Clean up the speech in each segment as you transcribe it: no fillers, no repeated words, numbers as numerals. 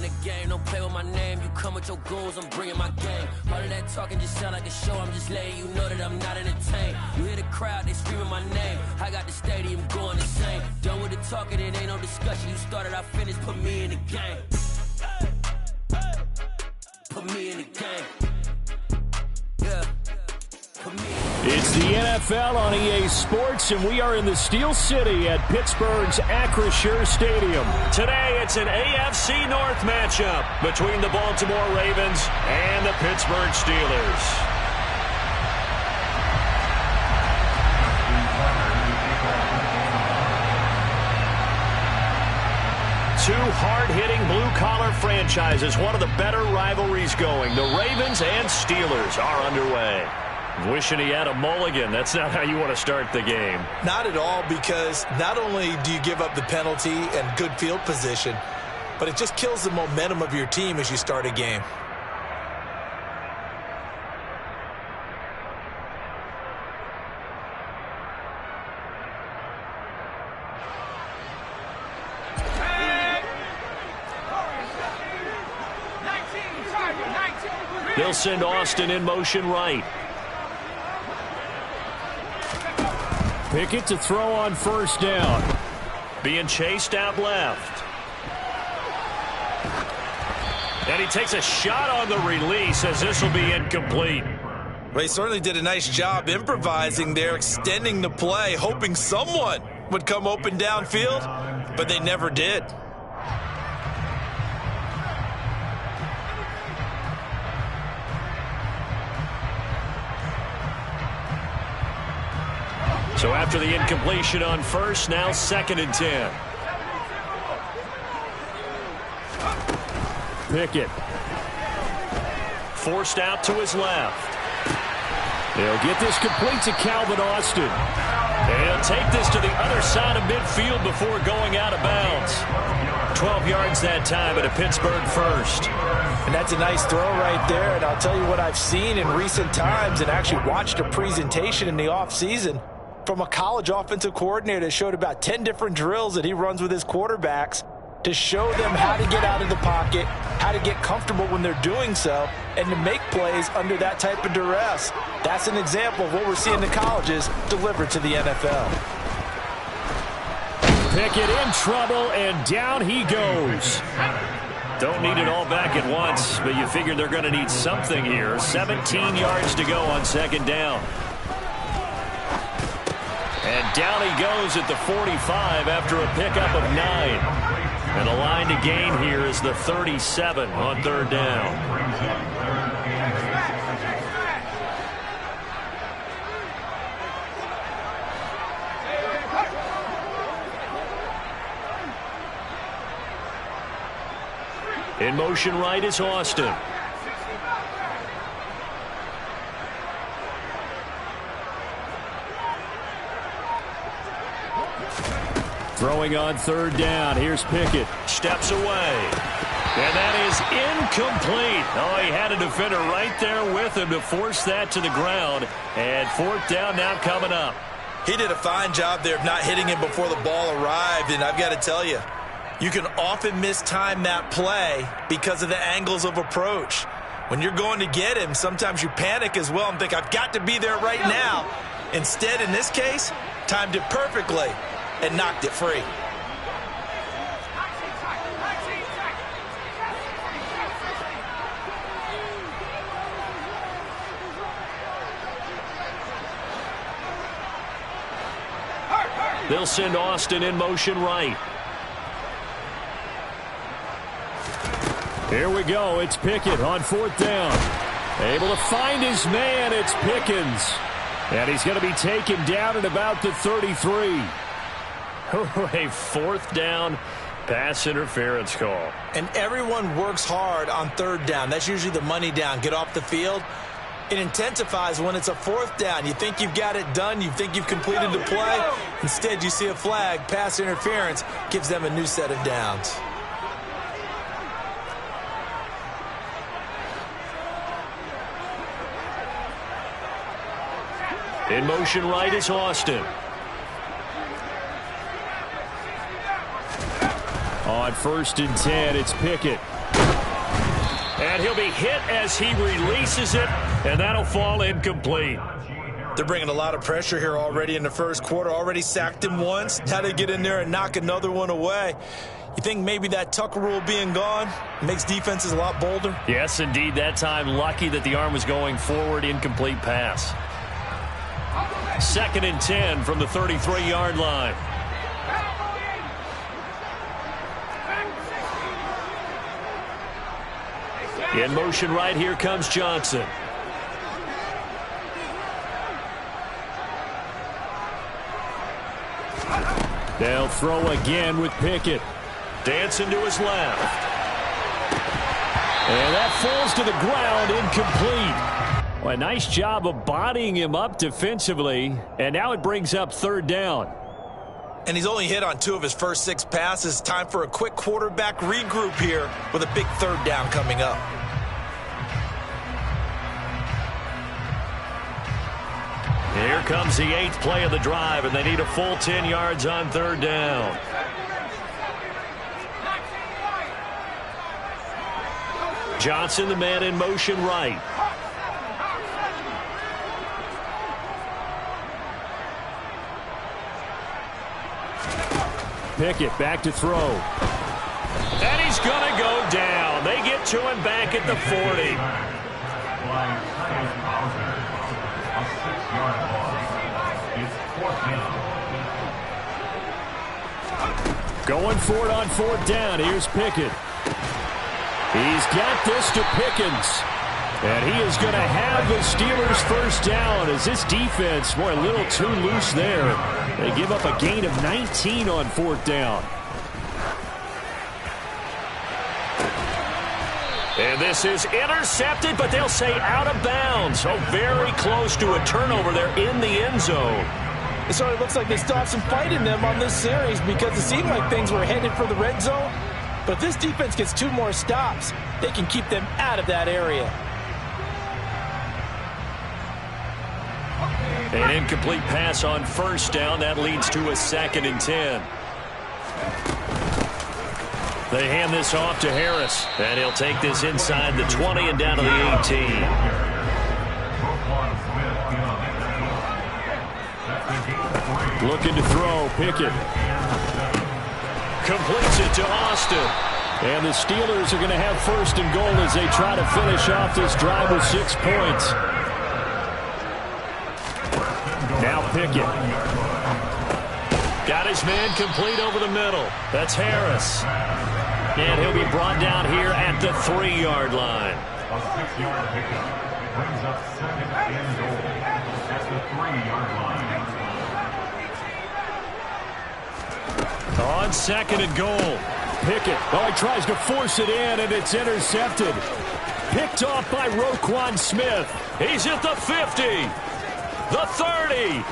in the game, don't play with my name. You come with your goons, I'm bringing my game. All of that talking just sound like a show. I'm just letting you know that I'm not entertained. You hear the crowd, they screaming my name. I got the stadium going insane. Done with the talking, it ain't no discussion. You started, I finished, put me in the game. Put me in the game. Yeah. It's the NFL on EA Sports, and we are in the Steel City at Pittsburgh's Acrisure Stadium. Today, it's an AFC North matchup between the Baltimore Ravens and the Pittsburgh Steelers. Two hard-hitting blue-collar franchises, one of the better rivalries going. The Ravens and Steelers are underway. Wishing he had a mulligan. That's not how you want to start the game. Not at all, because not only do you give up the penalty and good field position, but it just kills the momentum of your team as you start a game. They'll send Austin in motion right. Pickett to throw on first down. Being chased out left. And he takes a shot on the release as this will be incomplete. Well, he certainly did a nice job improvising there, extending the play, hoping someone would come open downfield, but they never did. So after the incompletion on first, now 2nd and 10. Pickett. Forced out to his left. They'll get this complete to Calvin Austin. And he'll take this to the other side of midfield before going out of bounds. 12 yards that time at a Pittsburgh first. And that's a nice throw right there. And I'll tell you what I've seen in recent times and actually watched a presentation in the offseason from a college offensive coordinator that showed about 10 different drills that he runs with his quarterbacks to show them how to get out of the pocket, how to get comfortable when they're doing so, and to make plays under that type of duress. That's an example of what we're seeing the colleges deliver to the NFL. Pickett in trouble, and down he goes. Don't need it all back at once, but you figure they're going to need something here. 17 yards to go on 2nd down. And down he goes at the 45 after a pickup of 9. And the line to gain here is the 37 on 3rd down. In motion right is Austin. Throwing on 3rd down. Here's Pickett. Steps away. And that is incomplete. Oh, he had a defender right there with him to force that to the ground. And 4th down now coming up. He did a fine job there of not hitting him before the ball arrived. And I've got to tell you, you can often mistime that play because of the angles of approach. When you're going to get him, sometimes you panic as well and think, I've got to be there right now. Instead, in this case, timed it perfectly and knocked it free. They'll send Austin in motion right. Here we go. It's Pickett on 4th down. Able to find his man. It's Pickens. And he's going to be taken down at about the 33. A 4th down pass interference call. And everyone works hard on 3rd down. That's usually the money down. Get off the field. It intensifies when it's a 4th down. You think you've got it done. You think you've completed the play. Instead, you see a flag. Pass interference gives them a new set of downs. In motion right is Austin. On 1st and 10, it's Pickett. And he'll be hit as he releases it, and that'll fall incomplete. They're bringing a lot of pressure here already in the first quarter. Already sacked him once. Now they get in there and knock another one away. You think maybe that Tucker rule being gone makes defenses a lot bolder? Yes, indeed. That time, lucky that the arm was going forward. Incomplete pass. 2nd and 10 from the 33-yard line. In motion right, here comes Johnson. They'll throw again with Pickett. Dancing to his left. And that falls to the ground, incomplete. Well, a nice job of bodying him up defensively, and now it brings up 3rd down. And he's only hit on 2 of his first 6 passes. Time for a quick quarterback regroup here with a big 3rd down coming up. Here comes the 8th play of the drive, and they need a full 10 yards on 3rd down. Johnson, the man in motion right. Pickett back to throw. And he's going to go down. They get to him back at the 40. Going for it on 4th down. Here's Pickett. He's got this to Pickens. And he is going to have the Steelers' first down as this defense, boy, a little too loose there. They give up a gain of 19 on 4th down. And this is intercepted, but they'll say out of bounds. So very close to a turnover there in the end zone. It sort of looks like they still have some fight in them on this series because it seemed like things were headed for the red zone. But if this defense gets 2 more stops, they can keep them out of that area. An incomplete pass on 1st down. That leads to a 2nd and 10. They hand this off to Harris. And he'll take this inside the 20 and down to the 18. Looking to throw, Pickett. Completes it to Austin. And the Steelers are going to have 1st and goal as they try to finish off this drive with 6 points. Now Pickett. Got his man complete over the middle. That's Harris. And he'll be brought down here at the 3-yard line. A 6-yard pickup brings up 2nd and goal at the 3-yard line. On 2nd and goal. Pickett, oh, he tries to force it in, and it's intercepted. Picked off by Roquan Smith. He's at the 50, the 30,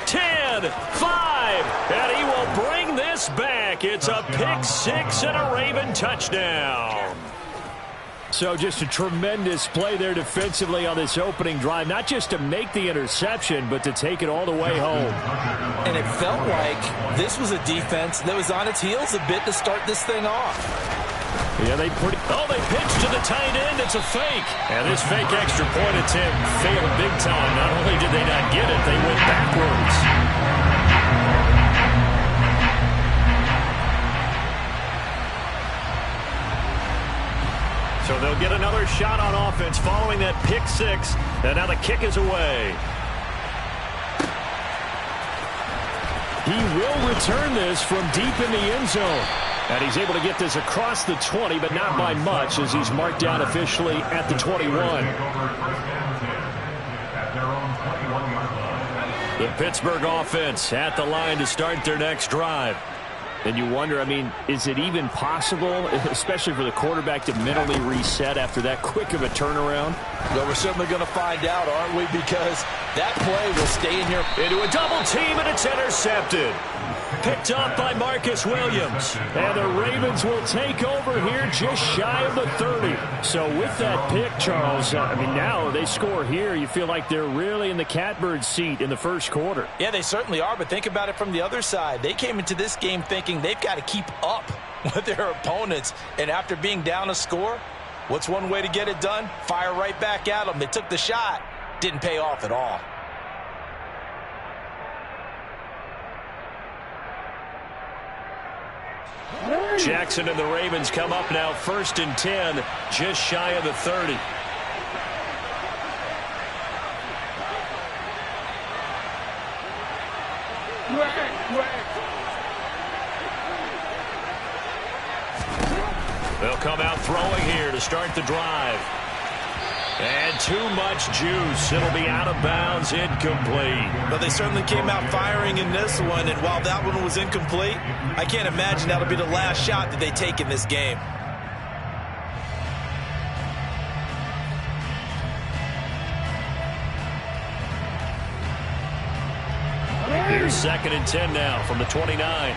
10, 5, and he will bring this back. It's a pick 6 and a Raven touchdown. So just a tremendous play there defensively on this opening drive, not just to make the interception, but to take it all the way home. And it felt like this was a defense that was on its heels a bit to start this thing off. Yeah, they pitched to the tight end. It's a fake. And this fake extra point attempt failed big time. Not only did they not get it, they went backwards. So they'll get another shot on offense following that pick 6. And now the kick is away. He will return this from deep in the end zone. And he's able to get this across the 20, but not by much as he's marked down officially at the 21. The Pittsburgh offense at the line to start their next drive. And you wonder, I mean, is it even possible, especially for the quarterback, to mentally reset after that quick of a turnaround? Well, we're certainly going to find out, aren't we? Because that play will stay in here. Into a double team, and it's intercepted. Picked up by Marcus Williams. And the Ravens will take over here just shy of the 30. So with that pick, Charles, I mean, now they score here. You feel like they're really in the catbird seat in the first quarter. Yeah, they certainly are, but think about it from the other side. They came into this game thinking they've got to keep up with their opponents, and after being down a score, What's one way to get it done? Fire right back at them. They took the shot. Didn't pay off at all. Jackson and the Ravens come up now 1st and 10, just shy of the 30. They'll come out throwing here to start the drive. And too much juice. It'll be out of bounds, incomplete. But they certainly came out firing in this one, and while that one was incomplete, I can't imagine that'll be the last shot that they take in this game. Here's 2nd and 10 now from the 29.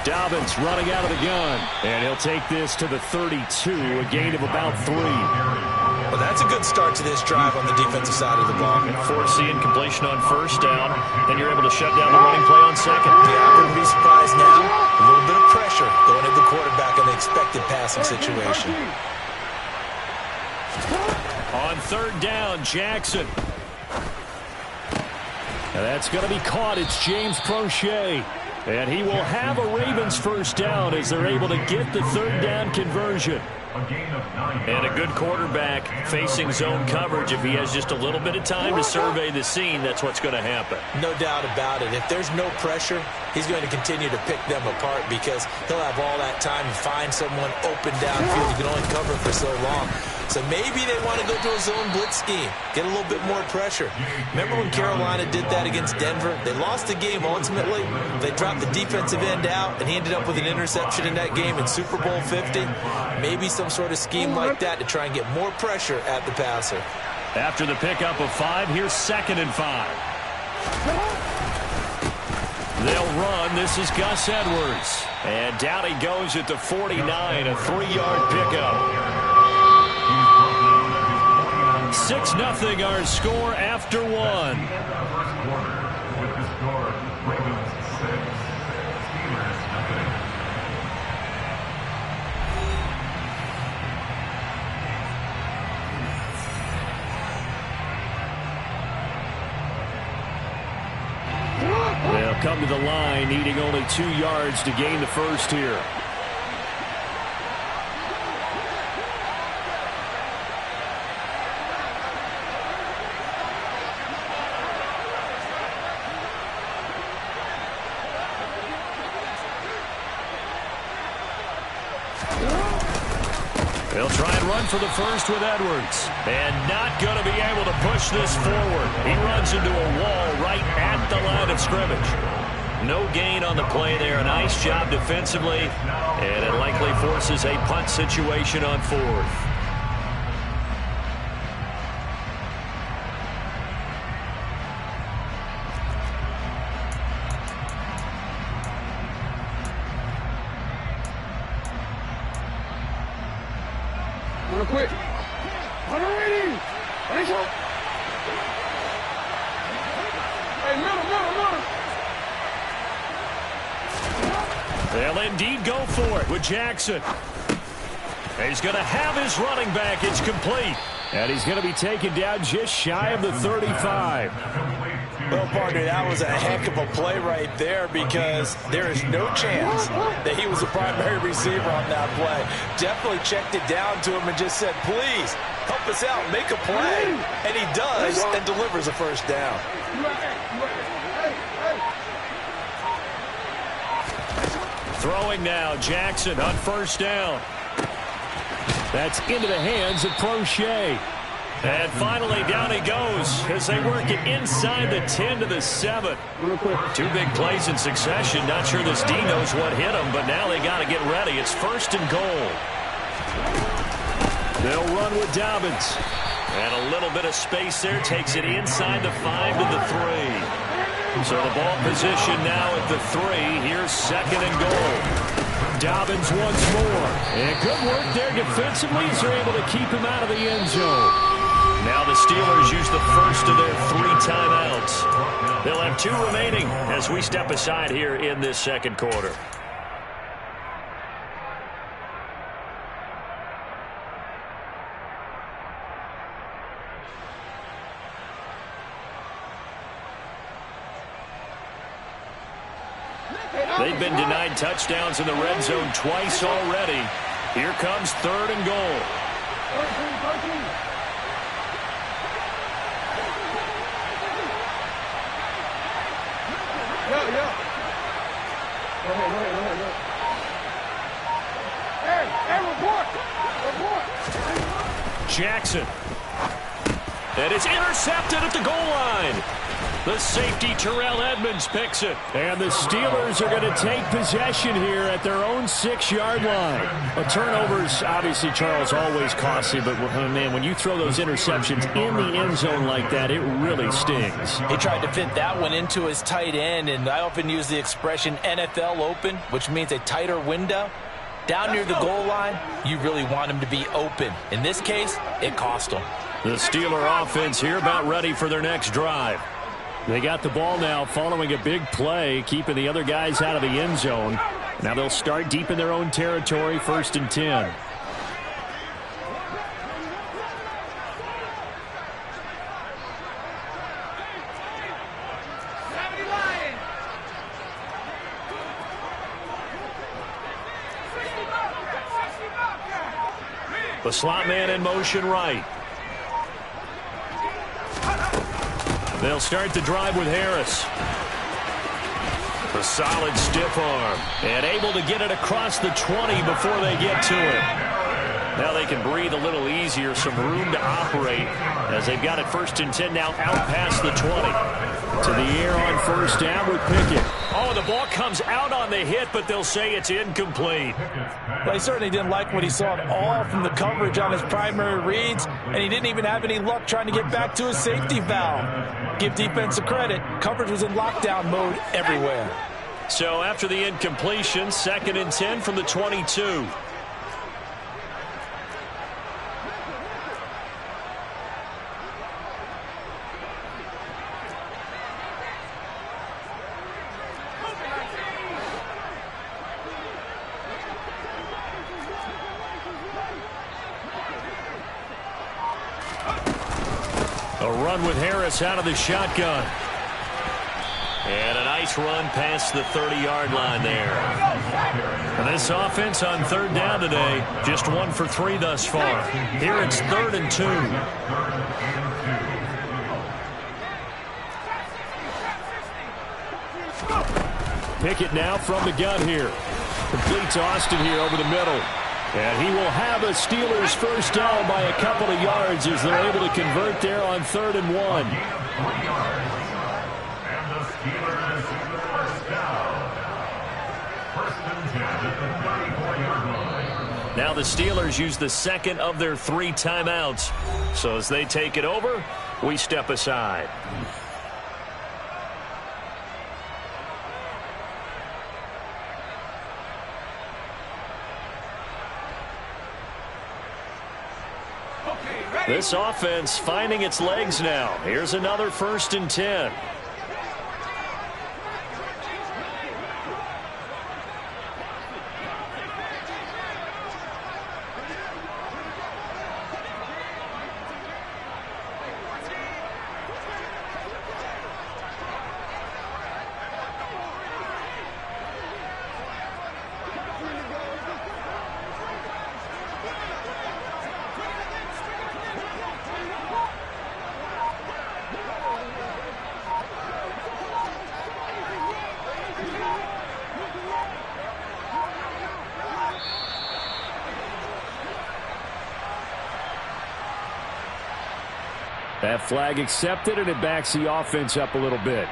Dobbins running out of the gun. And he'll take this to the 32, a gain of about 3. Well, that's a good start to this drive on the defensive side of the ball. Force the incompletion on 1st down, and you're able to shut down the running play on 2nd. Yeah, I wouldn't be surprised now. A little bit of pressure going at the quarterback on the expected passing situation. On 3rd down, Jackson. And that's going to be caught. It's James Prochet. And he will have a Ravens 1st down as they're able to get the 3rd down conversion. And a good quarterback facing zone coverage. If he has just a little bit of time to survey the scene, that's what's going to happen. No doubt about it. If there's no pressure, he's going to continue to pick them apart because he'll have all that time to find someone open downfield. He can only cover for so long. So maybe they want to go to a zone blitz scheme, get a little bit more pressure. Remember when Carolina did that against Denver? They lost the game ultimately. They dropped the defensive end out, and he ended up with an interception in that game in Super Bowl 50. Maybe some sort of scheme like that to try and get more pressure at the passer. After the pickup of 5, here's 2nd and 5. They'll run. This is Gus Edwards. And down he goes at the 49, a 3-yard pickup. 6-0 our score after 1. First quarter with the score Ravens 6, Steelers nothing. They'll come to the line, needing only 2 yards to gain the 1st here. They'll try and run for the 1st with Edwards. And not going to be able to push this forward. He runs into a wall right at the line of scrimmage. No gain on the play there. A nice job defensively. And it likely forces a punt situation on 4th. Real quick. Hey, middle. They'll indeed go for it with Jackson. He's going to have his running back. It's complete. And he's going to be taken down just shy of the 35. Well, partner, that was a heck of a play right there because there is no chance that he was the primary receiver on that play. Definitely checked it down to him and just said, please, help us out, make a play. And he does and delivers a 1st down. Throwing now, Jackson on 1st down. That's into the hands of Prochet. And finally, down he goes as they work it inside the 10 to the 7. 2 big plays in succession. Not sure this D knows what hit him, but now they got to get ready. It's 1st and goal. They'll run with Dobbins. And a little bit of space there takes it inside the 5 to the 3. So the ball position now at the 3. Here's 2nd and goal. Dobbins once more. And good work there defensively as they're able to keep him out of the end zone. Now the Steelers use the 1st of their 3 timeouts. They'll have 2 remaining as we step aside here in this 2nd quarter. They've been denied touchdowns in the red zone twice already. Here comes 3rd and goal. 13. Yo. Go ahead. Hey, report. Jackson. And it's intercepted at the goal line. The safety, Terrell Edmonds, picks it. And the Steelers are going to take possession here at their own 6-yard line. A turnover's obviously, Charles, always costly, but man, when you throw those interceptions in the end zone like that, it really stings. He tried to fit that one into his tight end, and I often use the expression NFL open, which means a tighter window. Down near the goal line, you really want him to be open. In this case, it cost him. The Steeler offense here about ready for their next drive. They got the ball now following a big play, keeping the other guys out of the end zone. Now they'll start deep in their own territory, 1st and 10. The slot man in motion right. They'll start the drive with Harris. A solid stiff arm. And able to get it across the 20 before they get to it. Now they can breathe a little easier, some room to operate as they've got it 1st and 10 now out past the 20. To the air on 1st down with Pickett. Oh, the ball comes out on the hit, but they'll say it's incomplete. Well, he certainly didn't like what he saw at all from the coverage on his primary reads, and he didn't even have any luck trying to get back to his safety valve. Give defensive credit. Coverage was in lockdown mode everywhere. So after the incompletion, 2nd and 10 from the 22. With Harris out of the shotgun. And a nice run past the 30-yard line there. And this offense on 3rd down today, just 1 for 3 thus far. Here it's 3rd and 2. Pickett now from the gun here. Completes Austin here over the middle. And he will have a Steelers 1st down by a couple of yards as they're able to convert there on 3rd and 1. 3 yards. And the Steelers 1st down. 1st and 10 at the 34-yard line. Now the Steelers use the 2nd of their 3 timeouts. So as they take it over, we step aside. This offense finding its legs now. Here's another 1st and 10. That flag accepted, and it backs the offense up a little bit.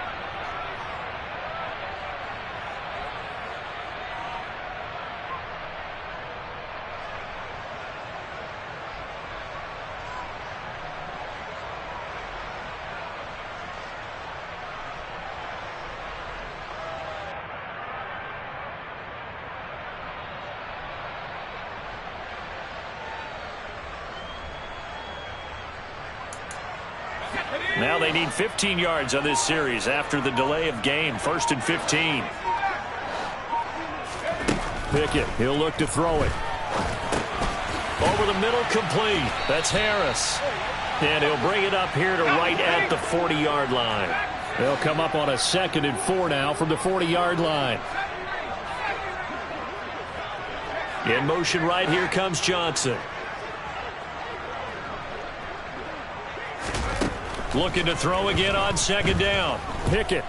Now they need 15 yards on this series after the delay of game. 1st and 15. Pickett, he'll look to throw it. Over the middle, complete. That's Harris. And he'll bring it up here to right at the 40-yard line. They'll come up on a 2nd and 4 now from the 40-yard line. In motion right, here comes Johnson. Looking to throw again on second down. Pickett.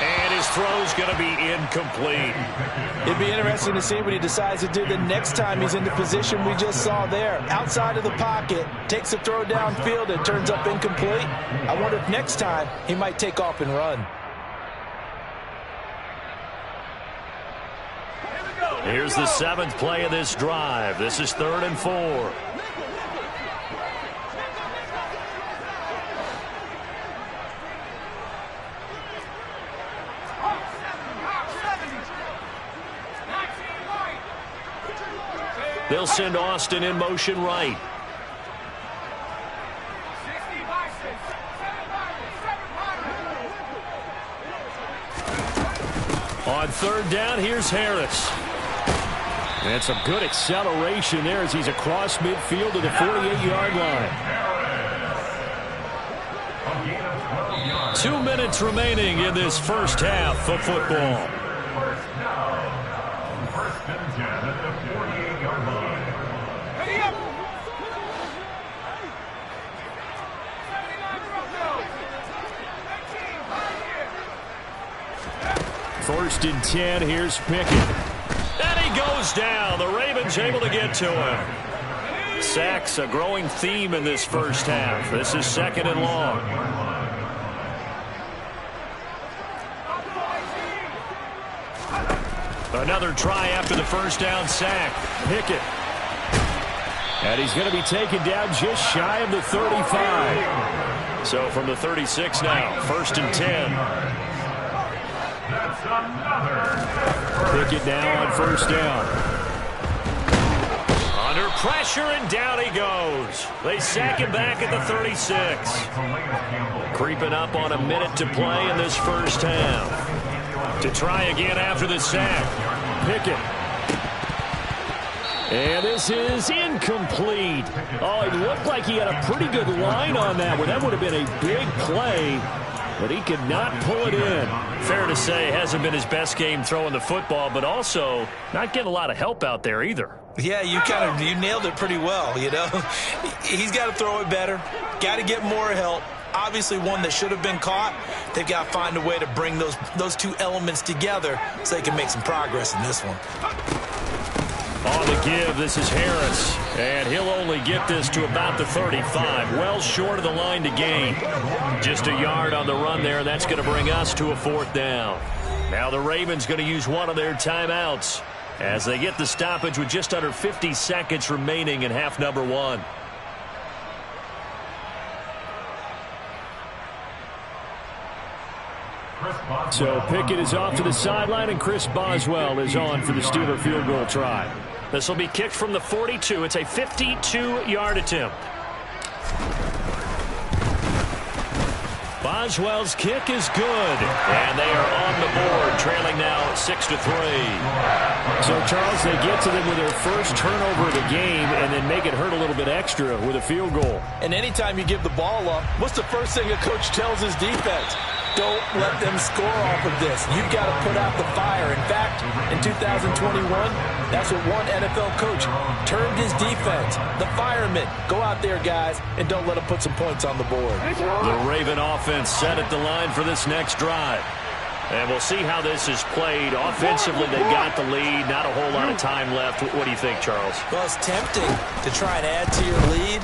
And his throw's going to be incomplete. It'd be interesting to see what he decides to do the next time he's in the position we just saw there. Outside of the pocket, takes a throw downfield, and turns up incomplete. I wonder if next time he might take off and run. Here's the 7th play of this drive. This is 3rd and 4. They'll send Austin in motion right. On 3rd down, here's Harris. And some good acceleration there as he's across midfield to the 48-yard line. 2 minutes remaining in this first half of football. First and 10 at the 48-yard line. Ready up! 1st and 10, here's Pickett. And he goes down. The Ravens able to get to him. Sacks a growing theme in this first half. This is 2nd and long. Another try after the first down sack. Pickett. And he's going to be taken down just shy of the 35. So from the 36 now, 1st and 10. That's another. Pickett now on 1st down. Under pressure, and down he goes. They sack him back at the 36. Creeping up on a minute to play in this first half. To try again after the sack. Pickett. And this is incomplete. Oh, it looked like he had a pretty good line on that one. That would have been a big play, but he could not pull it in. Fair to say, hasn't been his best game throwing the football, but also not getting a lot of help out there either. Yeah, you nailed it pretty well, you know. He's got to throw it better, got to get more help. Obviously one that should have been caught. They've got to find a way to bring those two elements together so they can make some progress in this one. On the give, this is Harris. And he'll only get this to about the 35. Well short of the line to gain. Just a yard on the run there. That's going to bring us to a 4th down. Now the Ravens going to use one of their timeouts as they get the stoppage with just under 50 seconds remaining in half number 1. So Pickett is off to the sideline, and Chris Boswell is on for the Steeler field goal try. This will be kicked from the 42. It's a 52-yard attempt. Boswell's kick is good. And they are on the board, trailing now 6-3. So, Charles, they get to them with their first turnover of the game and then make it hurt a little bit extra with a field goal. And anytime you give the ball up, what's the first thing a coach tells his defense? Don't let them score off of this. You've got to put out the fire. In fact, in 2021, that's what one NFL coach termed his defense. The firemen. Go out there, guys, and don't let them put some points on the board. The Raven offense set at the line for this next drive. And we'll see how this is played. Offensively, they got the lead. Not a whole lot of time left. What do you think, Charles? Well, it's tempting to try and add to your lead,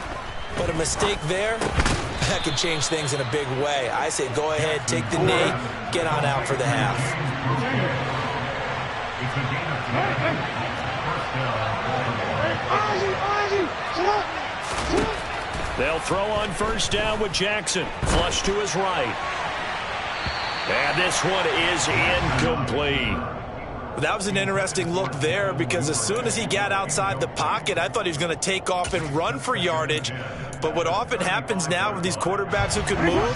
but a mistake there, that could change things in a big way. I say go ahead, take the knee, get on out for the half. They'll throw on 1st down with Jackson. Flush to his right. And this one is incomplete. That was an interesting look there because as soon as he got outside the pocket, I thought he was going to take off and run for yardage. But what often happens now with these quarterbacks who can move,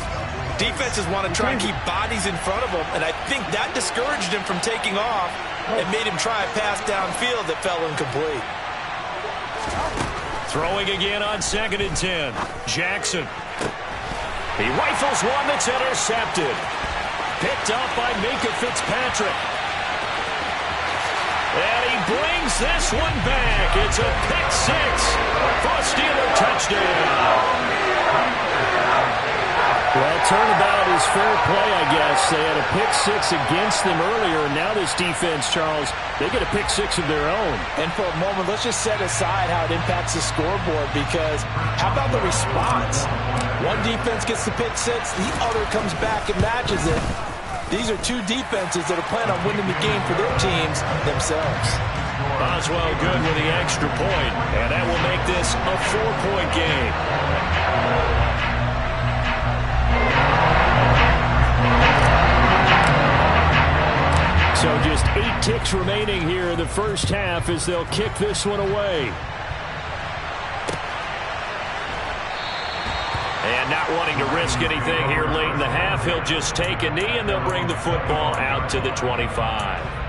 defenses want to try and keep bodies in front of them, and I think that discouraged him from taking off and made him try a pass downfield that fell incomplete. Throwing again on 2nd and 10. Jackson. He rifles one that's intercepted. picked up by Minkah Fitzpatrick. And he brings this one back. It's a pick six for a Steeler touchdown. Well, turnabout is fair play, I guess. They had a pick six against them earlier, and now this defense, Charles, they get a pick six of their own. And for a moment, let's just set aside how it impacts the scoreboard, because how about the response? One defense gets the pick six, the other comes back and matches it. These are two defenses that are planning on winning the game for their teams themselves. Boswell good with the extra point, and that will make this a 4-point game. So just 8 ticks remaining here in the first half as they'll kick this one away. And not wanting to risk anything here late in the half, he'll just take a knee, and they'll bring the football out to the 25.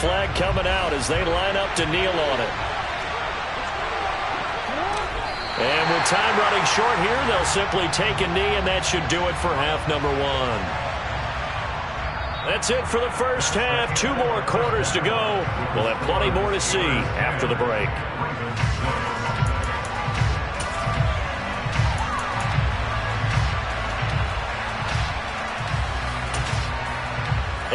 Flag coming out as they line up to kneel on it. And with time running short here, they'll simply take a knee, and that should do it for half number 1. That's it for the first half. 2 more quarters to go. We'll have plenty more to see after the break.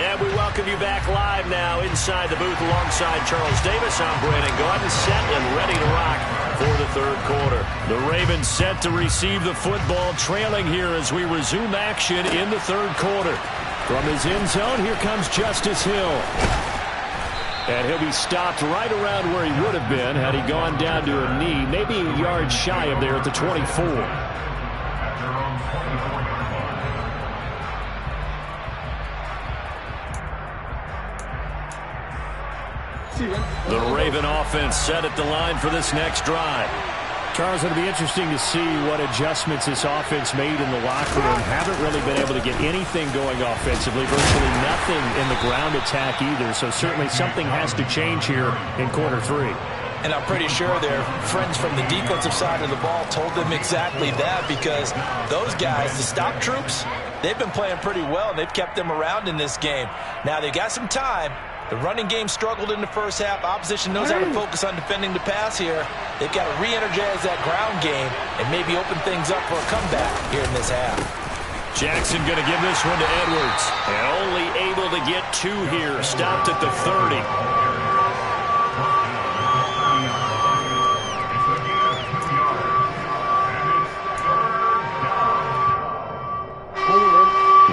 And we welcome you back live now inside the booth alongside Charles Davis. I'm Brandon Gaudin, set and ready to rock for the third quarter. The Ravens set to receive the football, trailing here as we resume action in the third quarter. From his end zone, here comes Justice Hill. And he'll be stopped right around where he would have been had he gone down to a knee, maybe a yard shy of there at the 24. The Raven offense set at the line for this next drive. Charles, it'll be interesting to see what adjustments this offense made in the locker room. Haven't really been able to get anything going offensively, virtually nothing in the ground attack either. So certainly something has to change here in quarter 3. And I'm pretty sure their friends from the defensive side of the ball told them exactly that, because those guys, the stop troops, they've been playing pretty well. They've kept them around in this game. Now they've got some time. The running game struggled in the first half. Opposition knows how to focus on defending the pass here. They've got to re-energize that ground game and maybe open things up for a comeback here in this half. Jackson going to give this one to Edwards. And only able to get 2 here. Stopped at the 30.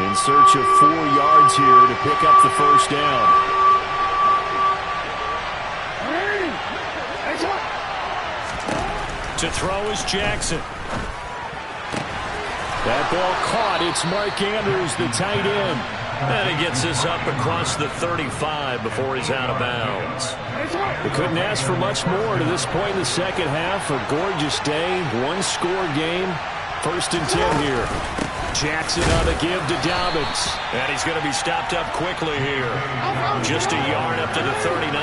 In search of 4 yards here to pick up the first down. To throw is Jackson. That ball caught. It's Mark Andrews, the tight end. And he gets this up across the 35 before he's out of bounds. We couldn't ask for much more to this point in the second half. A gorgeous day, 1-score game. 1st and 10 here. Jackson on the give to Dobbins. And he's going to be stopped up quickly here. Just a yard up to the 39.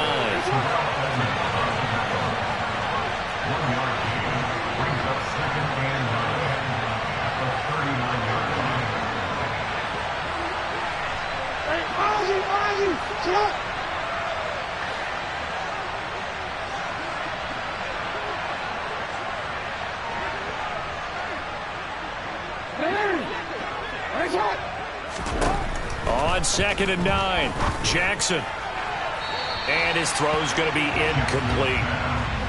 On 2nd and 9, Jackson. And his throw's going to be incomplete.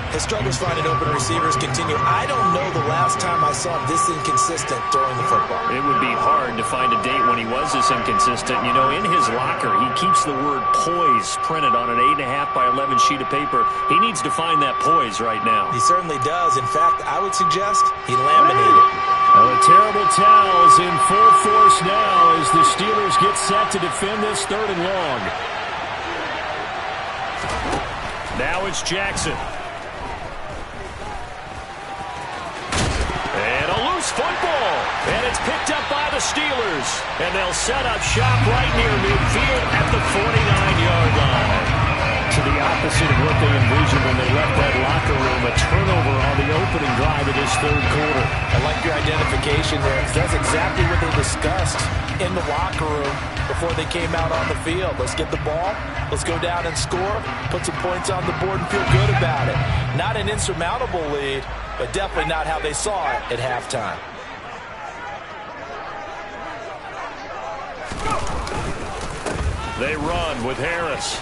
His struggles finding open receivers continue. I don't know the last time I saw this inconsistent throwing the football. It would be hard to find a date when he was this inconsistent. You know, in his locker, he keeps the word poise printed on an 8.5 by 11 sheet of paper. He needs to find that poise right now. He certainly does. In fact, I would suggest he laminated. Well, a terrible towel is in full force now as the Steelers get set to defend this 3rd and long. Now it's Jackson. football, and it's picked up by the Steelers. And they'll set up shop right near midfield at the 49-yard line. To the opposite of what they envisioned when they left that locker room, a turnover on the opening drive of this third quarter. I like your identification there. That's exactly what they discussed in the locker room before they came out on the field. Let's get the ball. Let's go down and score. Put some points on the board and feel good about it. Not an insurmountable lead, but definitely not how they saw it at halftime. They run with Harris.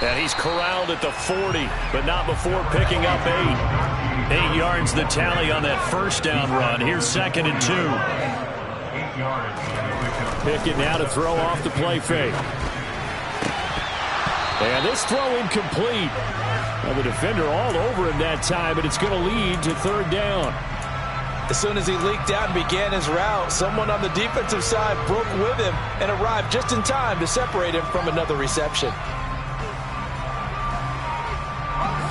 And he's corralled at the 40, but not before picking up 8. 8 yards the tally on that first down run. Here's 2nd and 2. 8 yards. Pickett now to throw off the play fake. And this throw incomplete. Now the defender all over him that time, but it's going to lead to third down. As soon as he leaked out and began his route, someone on the defensive side broke with him and arrived just in time to separate him from another reception.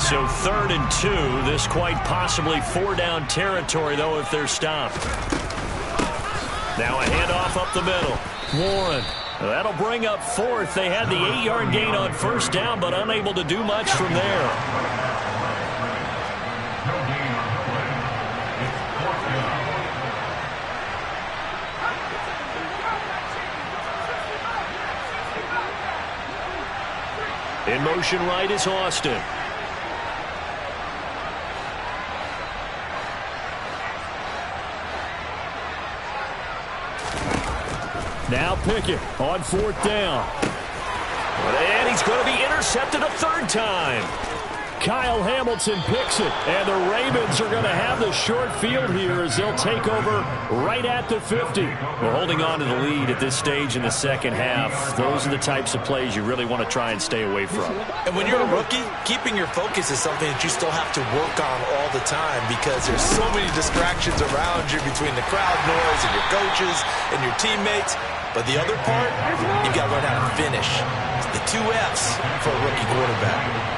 So 3rd and 2. This quite possibly 4-down territory, though, if they're stopped. Now a handoff up the middle. Warren. That'll bring up 4th. They had the 8-yard gain on first down, but unable to do much from there. No gain on the play. It's 4th down. In motion right is Austin. Now Pickett on 4th down. And he's going to be intercepted a 3rd time. Kyle Hamilton picks it, and the Ravens are going to have the short field here as they'll take over right at the 50. We're holding on to the lead at this stage in the second half. Those are the types of plays you really want to try and stay away from. And when you're a rookie, keeping your focus is something that you still have to work on all the time because there's so many distractions around you between the crowd noise and your coaches and your teammates. But the other part, you've got to learn how to finish. It's the 2 F's for a rookie quarterback.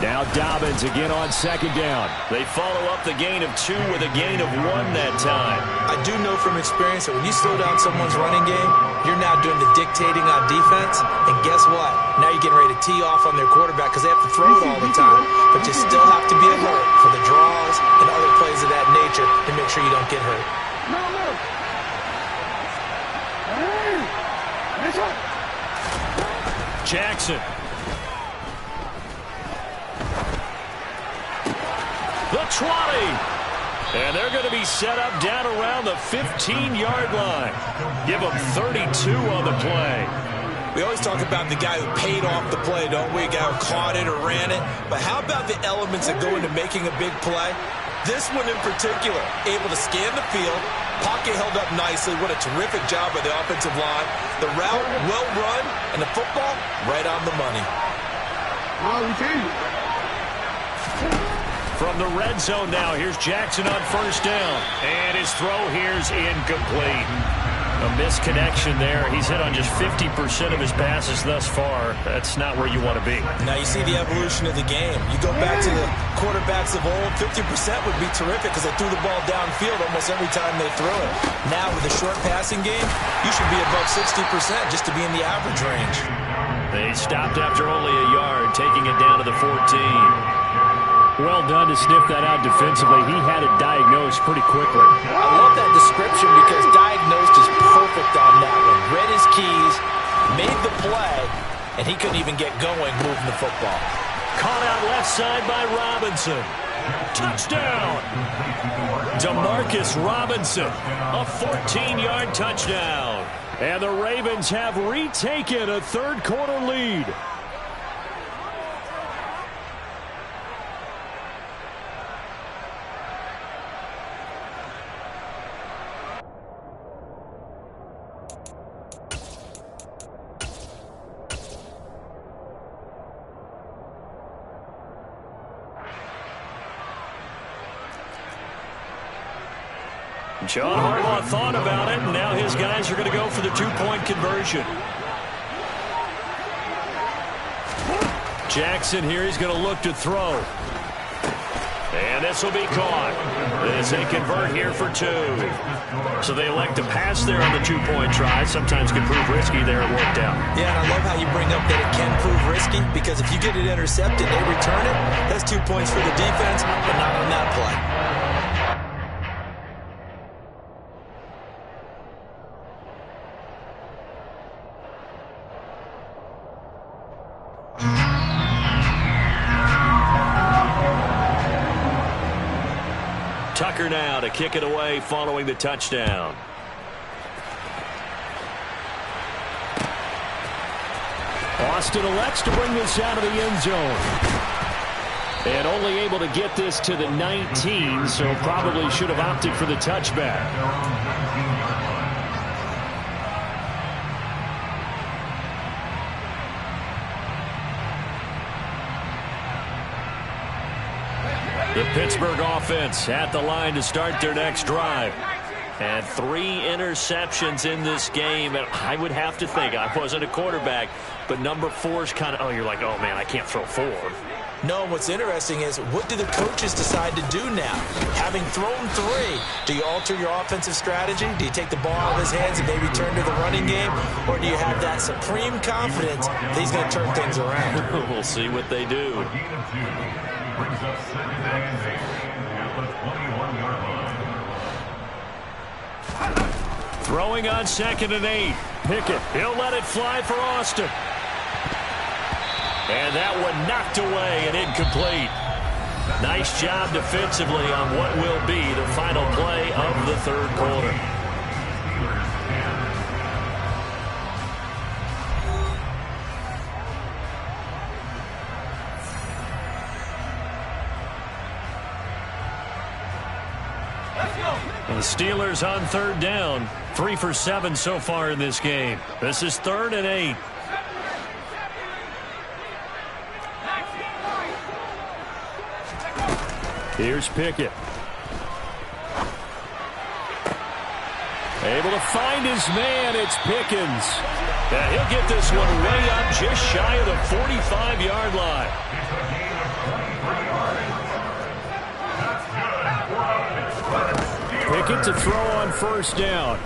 Now Dobbins again on 2nd down. They follow up the gain of 2 with a gain of 1 that time. I do know from experience that when you slow down someone's running game, you're now doing the dictating on defense. And guess what? Now you're getting ready to tee off on their quarterback because they have to throw it all the time. But you still have to be alert for the draws and other plays of that nature to make sure you don't get hurt. Jackson. The 20. And they're going to be set up down around the 15-yard line. Give them 32 on the play. We always talk about the guy who paid off the play, don't we? A guy who caught it or ran it. But how about the elements that go into making a big play? This one in particular, able to scan the field, pocket held up nicely. What a terrific job by the offensive line. The route, well run, and the football, right on the money. From the red zone now, here's Jackson on first down. And his throw here's incomplete. A misconnection there. He's hit on just 50% of his passes thus far. That's not where you want to be. Now you see the evolution of the game. You go back to the quarterbacks of old, 50% would be terrific because they threw the ball downfield almost every time they threw it. Now with a short passing game, you should be above 60% just to be in the average range. They stopped after only a yard, taking it down to the 14. Well done to sniff that out defensively. He had it diagnosed pretty quickly. I love that description because diagnosed is perfect on that one. Read his keys, made the play, and he couldn't even get going moving the football. Caught out left side by Robinson. Touchdown! Demarcus Robinson, a 14-yard touchdown. And the Ravens have retaken a third quarter lead. John Harbaugh thought about it, and now his guys are going to go for the two-point conversion. Jackson here, he's going to look to throw. And this will be caught as they convert here for two. So they elect to pass there on the two-point try. Sometimes can prove risky there. It worked out. Yeah, and I love how you bring up that it can prove risky, because if you get it intercepted, they return it. That's 2 points for the defense, but not on that play. Tucker now to kick it away following the touchdown. Austin elects to bring this out of the end zone. And only able to get this to the 19, so probably should have opted for the touchback. The Pittsburgh offense at the line to start their next drive. And 3 interceptions in this game. And I would have to think, I wasn't a quarterback, but number 4 is kind of, oh, you're like, oh, man, I can't throw 4. No, and what's interesting is, what do the coaches decide to do now? Having thrown 3, do you alter your offensive strategy? Do you take the ball out of his hands and maybe turn to the running game? Or do you have that supreme confidence that he's going to turn things around? We'll see what they do. Brings up second and 8 at the 21-yard line. Throwing on second and 8. Pickett, he'll let it fly for Austin. And that one knocked away and incomplete. Nice job defensively on what will be the final play of the third quarter. The Steelers on third down. 3 for 7 so far in this game. This is 3rd and 8. Here's Pickett. Able to find his man. It's Pickens. And he'll get this one way up just shy of the 45-yard line. Pickett to throw on first down.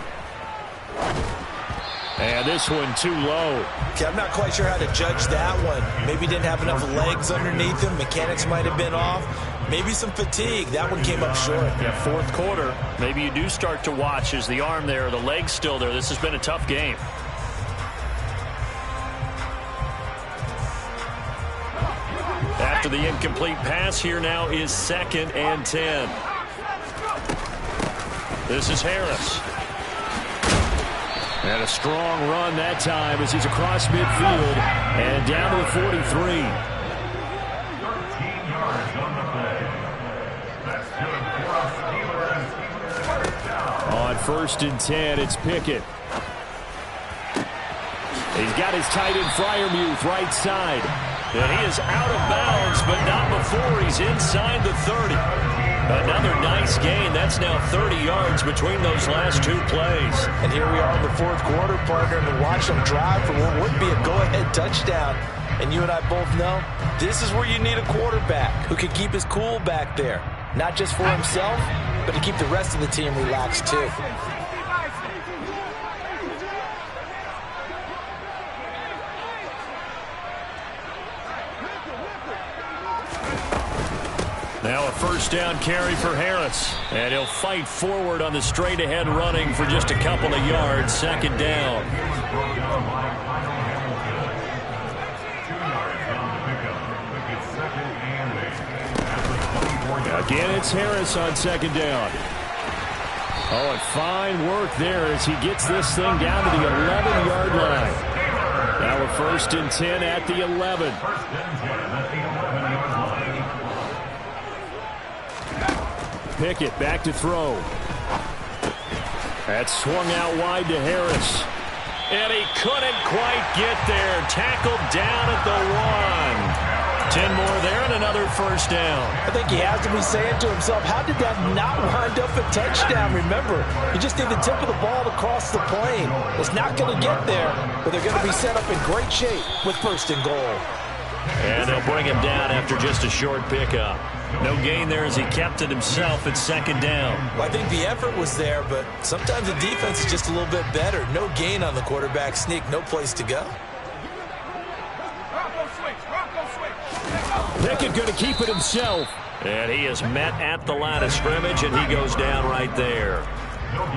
And this one too low. Okay, I'm not quite sure how to judge that one. Maybe didn't have enough legs underneath him. Mechanics might have been off. Maybe some fatigue. That one came up short. Yeah, fourth quarter. Maybe you do start to watch. Is the arm there, the leg's still there? This has been a tough game. After the incomplete pass, here now is 2nd and 10. This is Harris. And a strong run that time as he's across midfield and down to the 43. 13 yards on the play. That's good for On 1st and 10, it's Pickett. He's got his tight end Freiermuth right side. And he is out of bounds, but not before he's inside the 30. Another nice gain. That's now 30 yards between those last 2 plays. And here we are in the fourth quarter, partner, and to watch them drive for what would be a go-ahead touchdown. And you and I both know this is where you need a quarterback who can keep his cool back there. Not just for himself, but to keep the rest of the team relaxed too. Now a first down carry for Harris. And he'll fight forward on the straight-ahead running for just a couple of yards. 2nd down. Again, it's Harris on 2nd down. Oh, and fine work there as he gets this thing down to the 11-yard line. Now a 1st and 10 at the 11. Pickett back to throw. That's swung out wide to Harris. And he couldn't quite get there. Tackled down at the 1. 10 more there and another first down. I think he has to be saying to himself, how did that not wind up a touchdown? Remember, you just need the tip of the ball to cross the plane. It's not going to get there, but they're going to be set up in great shape with first and goal. And they'll bring him down after just a short pickup. No gain there as he kept it himself at second down. Well, I think the effort was there, but sometimes the defense is just a little bit better. No gain on the quarterback sneak, no place to go. Pickett going to keep it himself. And he is met at the line of scrimmage, and he goes down right there.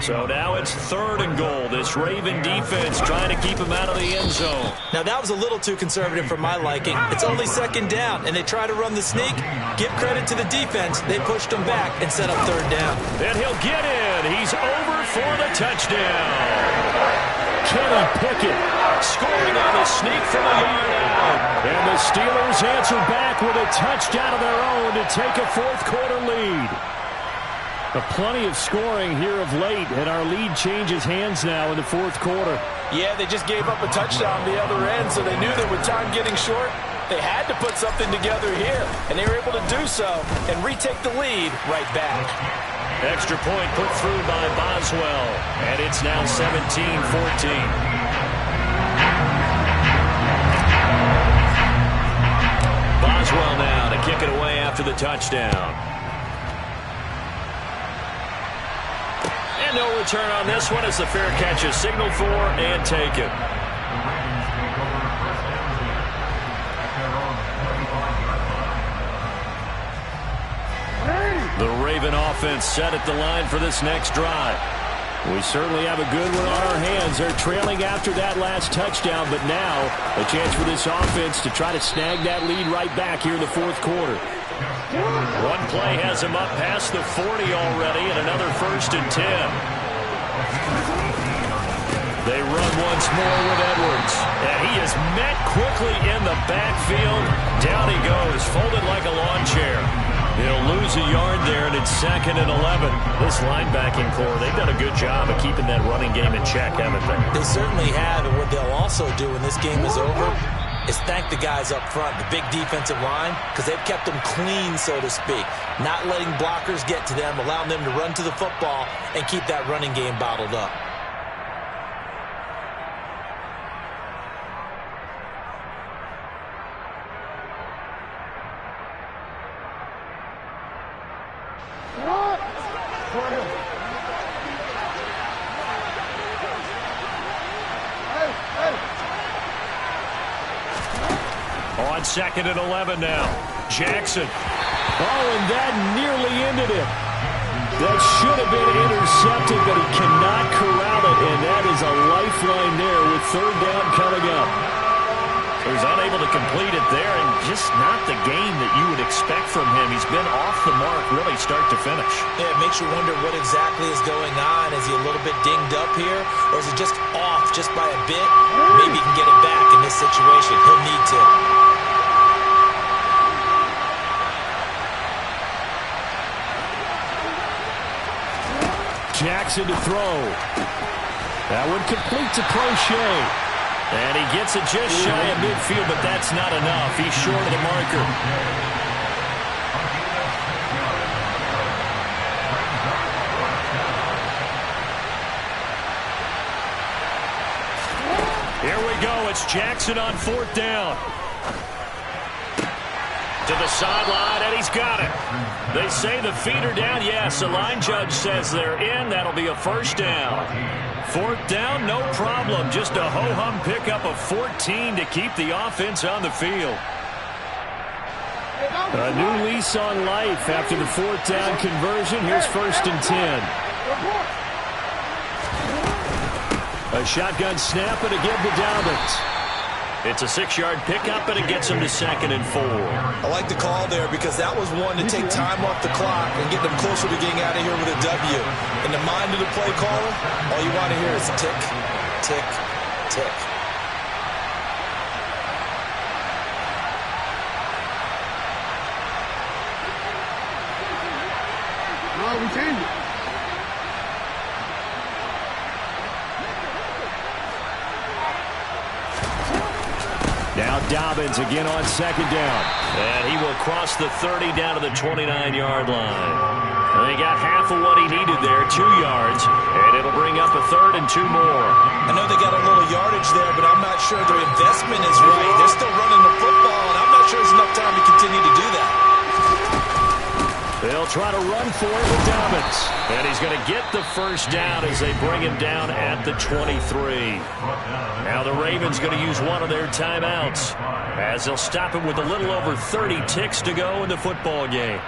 So now it's 3rd and goal. This Raven defense trying to keep him out of the end zone. Now, that was a little too conservative for my liking. It's only 2nd down, and they try to run the sneak. Give credit to the defense. They pushed him back and set up 3rd down. And he'll get in. He's over for the touchdown. Kenny Pickett Scoring on the sneak from a yard out. And the Steelers answer back with a touchdown of their own to take a 4th quarter lead. Plenty of scoring here of late, and our lead changes hands now in the 4th quarter. Yeah, they just gave up a touchdown on the other end, so they knew that with time getting short, they had to put something together here, and they were able to do so and retake the lead right back. Extra point put through by Boswell, and it's now 17-14. Boswell now to kick it away after the touchdown. And no return on this one as the fair catch is signaled for and taken. The Raven offense set at the line for this next drive. We certainly have a good one on our hands. They're trailing after that last touchdown, but now a chance for this offense to try to snag that lead right back here in the 4th quarter. One play has him up past the 40 already, and another 1st and 10. They run once more with Edwards, and he is met quickly in the backfield. Down he goes, folded like a lawn chair. He'll lose a yard there, and it's 2nd and 11. This linebacking core, they've done a good job of keeping that running game in check, haven't they? They certainly have, and what they'll also do when this game is over is thank the guys up front, the big defensive line, because they've kept them clean, so to speak. Not letting blockers get to them, allowing them to run to the football and keep that running game bottled up. On 2nd and 11 now. Jackson. Oh, and that nearly ended it. That should have been intercepted, but he cannot corral it, and that is a lifeline there with 3rd down coming up. So he's unable to complete it there, and just not the game that you would expect from him. He's been off the mark really start to finish. Yeah, it makes you wonder what exactly is going on. Is he a little bit dinged up here, or is he just off just by a bit? Maybe he can get it back in this situation. He'll need to. Jackson to throw. That one complete to Crochet. And he gets it just shy of midfield, but that's not enough. He's short of the marker. Here we go. It's Jackson on 4th down. To the sideline, and he's got it. They say the feet are down. Yes, the line judge says they're in. That'll be a 1st down. 4th down, no problem. Just a ho-hum pickup of 14 to keep the offense on the field. A new lease on life after the 4th down conversion. Here's 1st and 10. A shotgun snap, and again to Dobbins. It's a 6-yard pickup, and it gets him to 2nd and 4. I like the call there because that was one to take time off the clock and get them closer to getting out of here with a W. In the mind of the play caller, all you want to hear is tick, tick, tick. No, we changed it. Now Dobbins again on second down. And he will cross the 30 down to the 29-yard line. And he got half of what he needed there, 2 yards, and it'll bring up a 3rd and 2 more. I know they got a little yardage there, but I'm not sure their investment is right. They're still running the football, and I'm not sure there's enough time to continue to do that. They'll try to run for it with Dobbins. And he's going to get the first down as they bring him down at the 23. Now the Ravens going to use one of their timeouts as they'll stop him with a little over 30 ticks to go in the football game.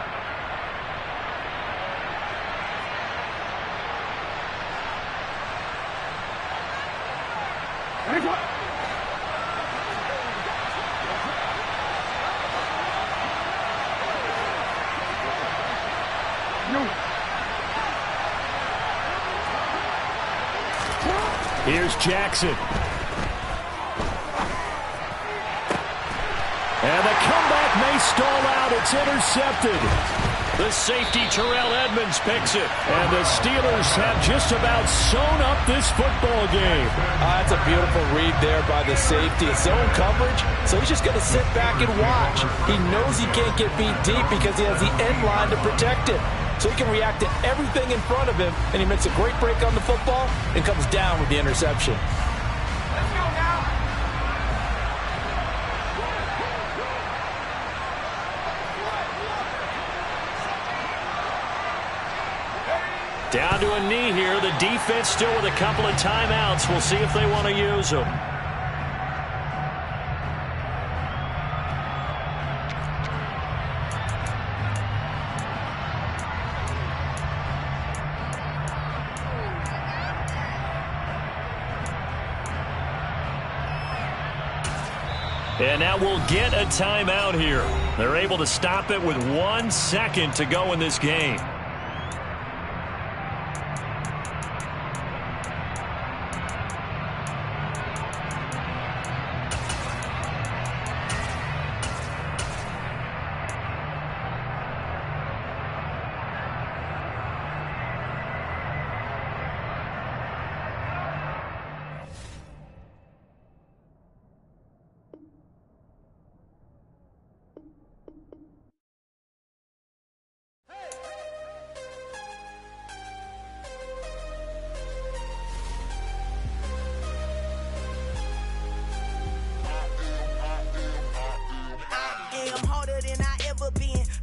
Here's Jackson. And the comeback may stall out. It's intercepted. The safety, Terrell Edmunds, picks it. And the Steelers have just about sewn up this football game. That's a beautiful read there by the safety. It's zone coverage, so he's just going to sit back and watch. He knows he can't get beat deep because he has the end line to protect it. So he can react to everything in front of him, and he makes a great break on the football and comes down with the interception. Let's go now. Down to a knee here. The defense still with a couple of timeouts. We'll see if they want to use them. And now we'll get a timeout here. They're able to stop it with 1 second to go in this game.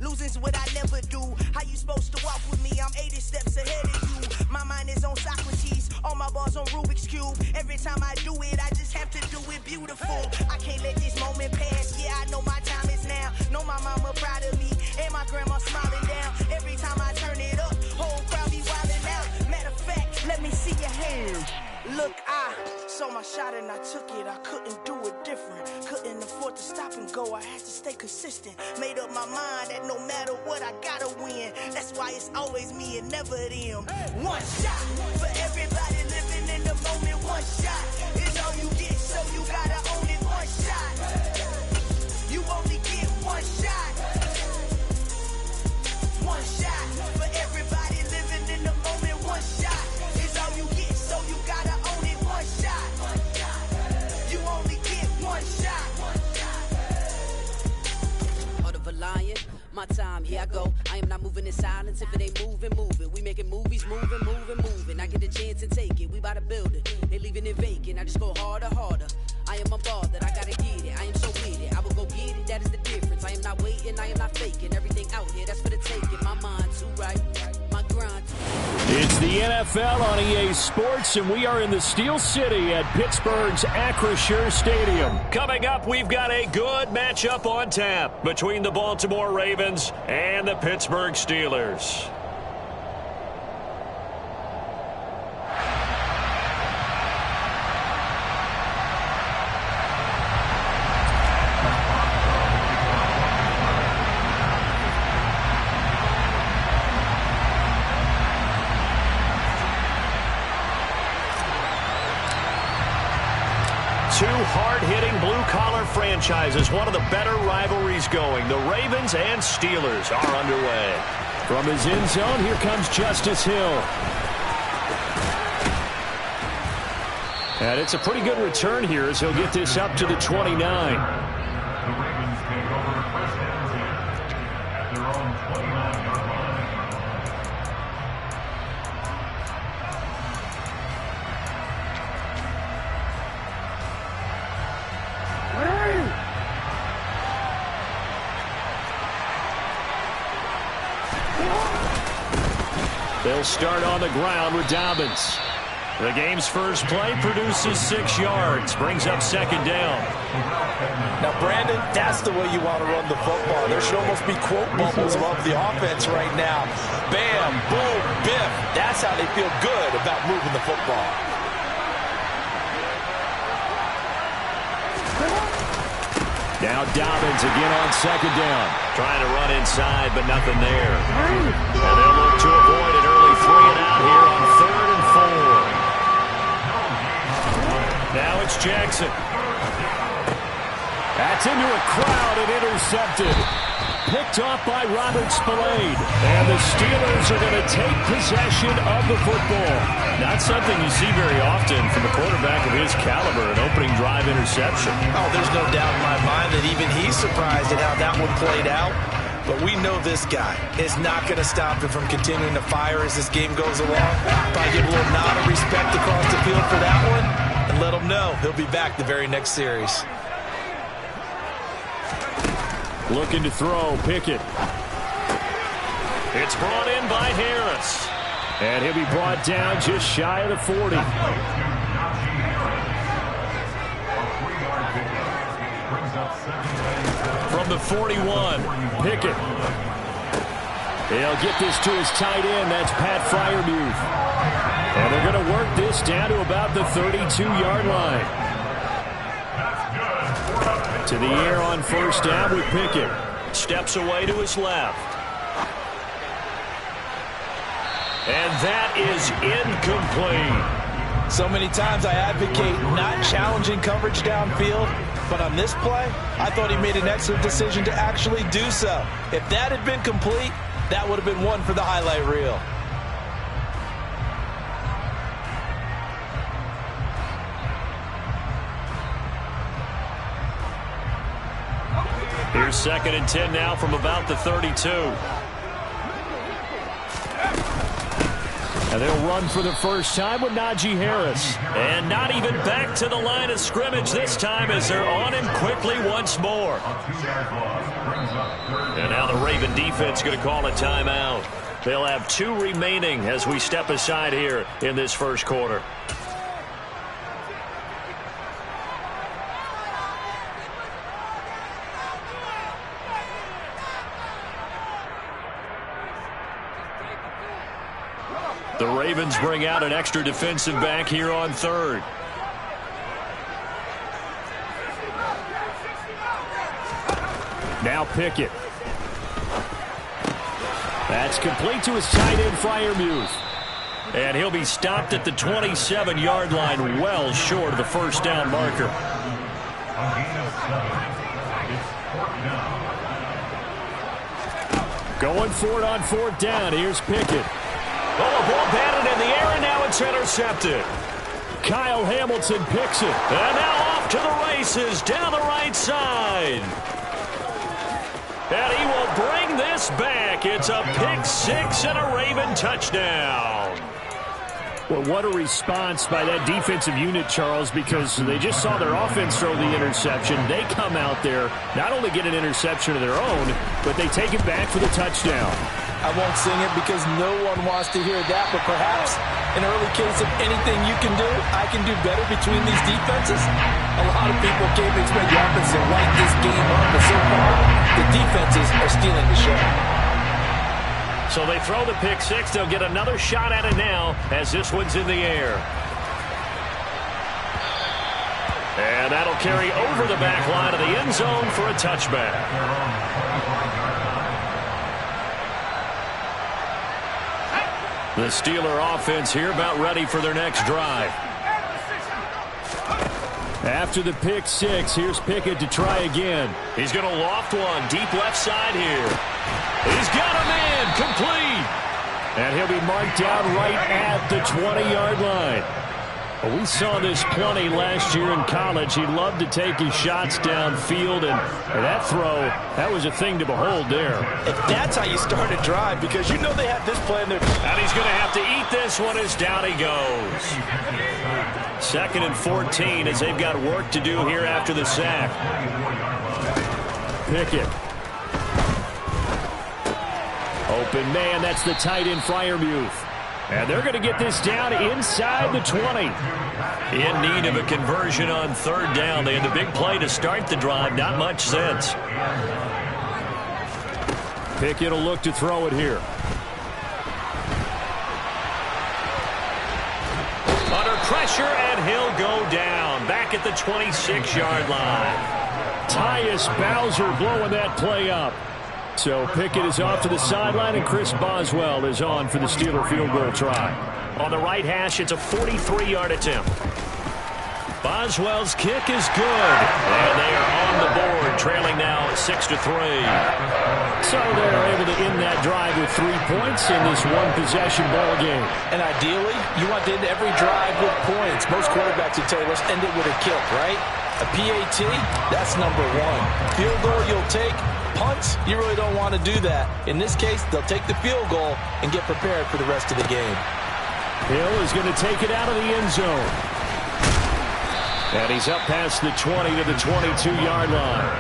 Losing's what I never do. How you supposed to walk with me? I'm 80 steps ahead of you. My mind is on Socrates. All my bars on Rubik's Cube. Every time I do it, I just have to do it beautiful. I can't let this moment pass. Yeah, I know my time is now. Know my mama proud of me. And my grandma smiling down. Every time I turn it up, whole crowd be wildin' out. Matter of fact, let me see your hands. Look, I saw my shot and I took it. I couldn't do it different. Couldn't afford to stop and go. I had to stay consistent. Made up my mind that no matter what, I gotta win. That's why it's always me and never them. One shot for everybody living in the moment. One shot is all you get, so you gotta own it. One shot. You only get one shot. One shot for everybody living in the moment. One shot is all you get, so you gotta own it. One shot. You only get one shot. Heart of a lion, my time, here I go. I am not moving in silence. If it ain't moving, move it. We making movies, moving. I get a chance to take it. We bout to build it. They leaving it vacant. I just go harder. I am a ball that I gotta get it. I am so with it. I will go get it. That is the difference. I am not waiting. I am not faking. Everything out here, that's for the taking. My mind too right. My grind too right. It's the NFL on EA Sports, and we are in the Steel City at Pittsburgh's Acrisure Stadium. Coming up, we've got a good matchup on tap between the Baltimore Ravens and the Pittsburgh Steelers. Two hard-hitting blue-collar franchises, one of the better rivalries going. The Ravens and Steelers are underway. From his end zone, here comes Justice Hill. And it's a pretty good return here as he'll get this up to the 29. own 29-yard line. They'll start on the ground with Dobbins. The game's first play produces 6 yards, brings up second down. Now, Brandon, that's the way you want to run the football. There should almost be quote bubbles above the offense right now. Bam, boom, biff. That's how they feel good about moving the football. Now Dobbins again on second down. Trying to run inside, but nothing there. And they'll look to avoid an early 3-and-out here on 3rd and 4. Now it's Jackson. That's into a crowd and intercepted. Picked off by Robert Spillane. And the Steelers are going to take possession of the football. Not something you see very often from a quarterback of his caliber, an opening drive interception. Oh, there's no doubt in my mind that even he's surprised at how that one played out. But we know this guy is not going to stop him from continuing to fire as this game goes along. Probably give a little nod of respect across the field for that one and let him know he'll be back the very next series. Looking to throw, Pickett. It's brought in by Harris. And he'll be brought down just shy of the 40. From the 41, Pickett. He'll get this to his tight end. That's Pat Freiermuth. And they're going to work this down to about the 32-yard line. To the air on first down with Pickett. Steps away to his left. And that is incomplete. So many times I advocate not challenging coverage downfield, but on this play, I thought he made an excellent decision to actually do so. If that had been complete, that would have been one for the highlight reel. Here's 2nd and 10 now from about the 32. And they'll run for the first time with Najee Harris. And not even back to the line of scrimmage this time as they're on him quickly once more. And now the Raven defense going to call a timeout. They'll have 2 remaining as we step aside here in this first quarter. The Ravens bring out an extra defensive back here on 3rd. Now Pickett. That's complete to his tight end, Freiermuth. And he'll be stopped at the 27-yard line, well short of the first down marker. Going for it on 4th down. Here's Pickett. Oh, a ball batted in the air, and now it's intercepted. Kyle Hamilton picks it. And now off to the races down the right side. And he will bring this back. It's a pick 6 and a Raven touchdown. Well, what a response by that defensive unit, Charles, because they just saw their offense throw the interception. They come out there, not only get an interception of their own, but they take it back for the touchdown. I won't sing it because no one wants to hear that, but perhaps an early case of anything you can do, I can do better between these defenses. A lot of people came to expect the offense to light this game up, but so far, the defenses are stealing the show. So they throw the pick 6. They'll get another shot at it now as this one's in the air. And that'll carry over the back line of the end zone for a touchback. The Steeler offense here about ready for their next drive. After the pick 6, here's Pickett to try again. He's going to loft one deep left side here. He's got him in, complete. And he'll be marked down right at the 20-yard line. Well, we saw this plenty last year in college. He loved to take his shots downfield, and that throw, that was a thing to behold there. If that's how you start a drive, because you know they have this play in their... And he's going to have to eat this one as down he goes. 2nd and 14 as they've got work to do here after the sack. Pickett. Open man, that's the tight end Freiermuth. And they're going to get this down inside the 20. In need of a conversion on 3rd down. They had the big play to start the drive. Not much sense. Pickett will look to throw it here. Under pressure, and he'll go down. Back at the 26-yard line. Tyus Bowser blowing that play up. So Pickett is off to the sideline, and Chris Boswell is on for the Steeler field goal try. On the right hash, it's a 43-yard attempt. Boswell's kick is good. And they are on the board, trailing now 6-3. So they're able to end that drive with 3 points in this one-possession ball game. And ideally, you want to end every drive with points. Most quarterbacks would tell you, let's end it with a kick, right? A PAT, that's number 1. Field goal you'll take. Punts, you really don't want to do that. In this case, they'll take the field goal and get prepared for the rest of the game. Hill is going to take it out of the end zone. And he's up past the 20 to the 22-yard line.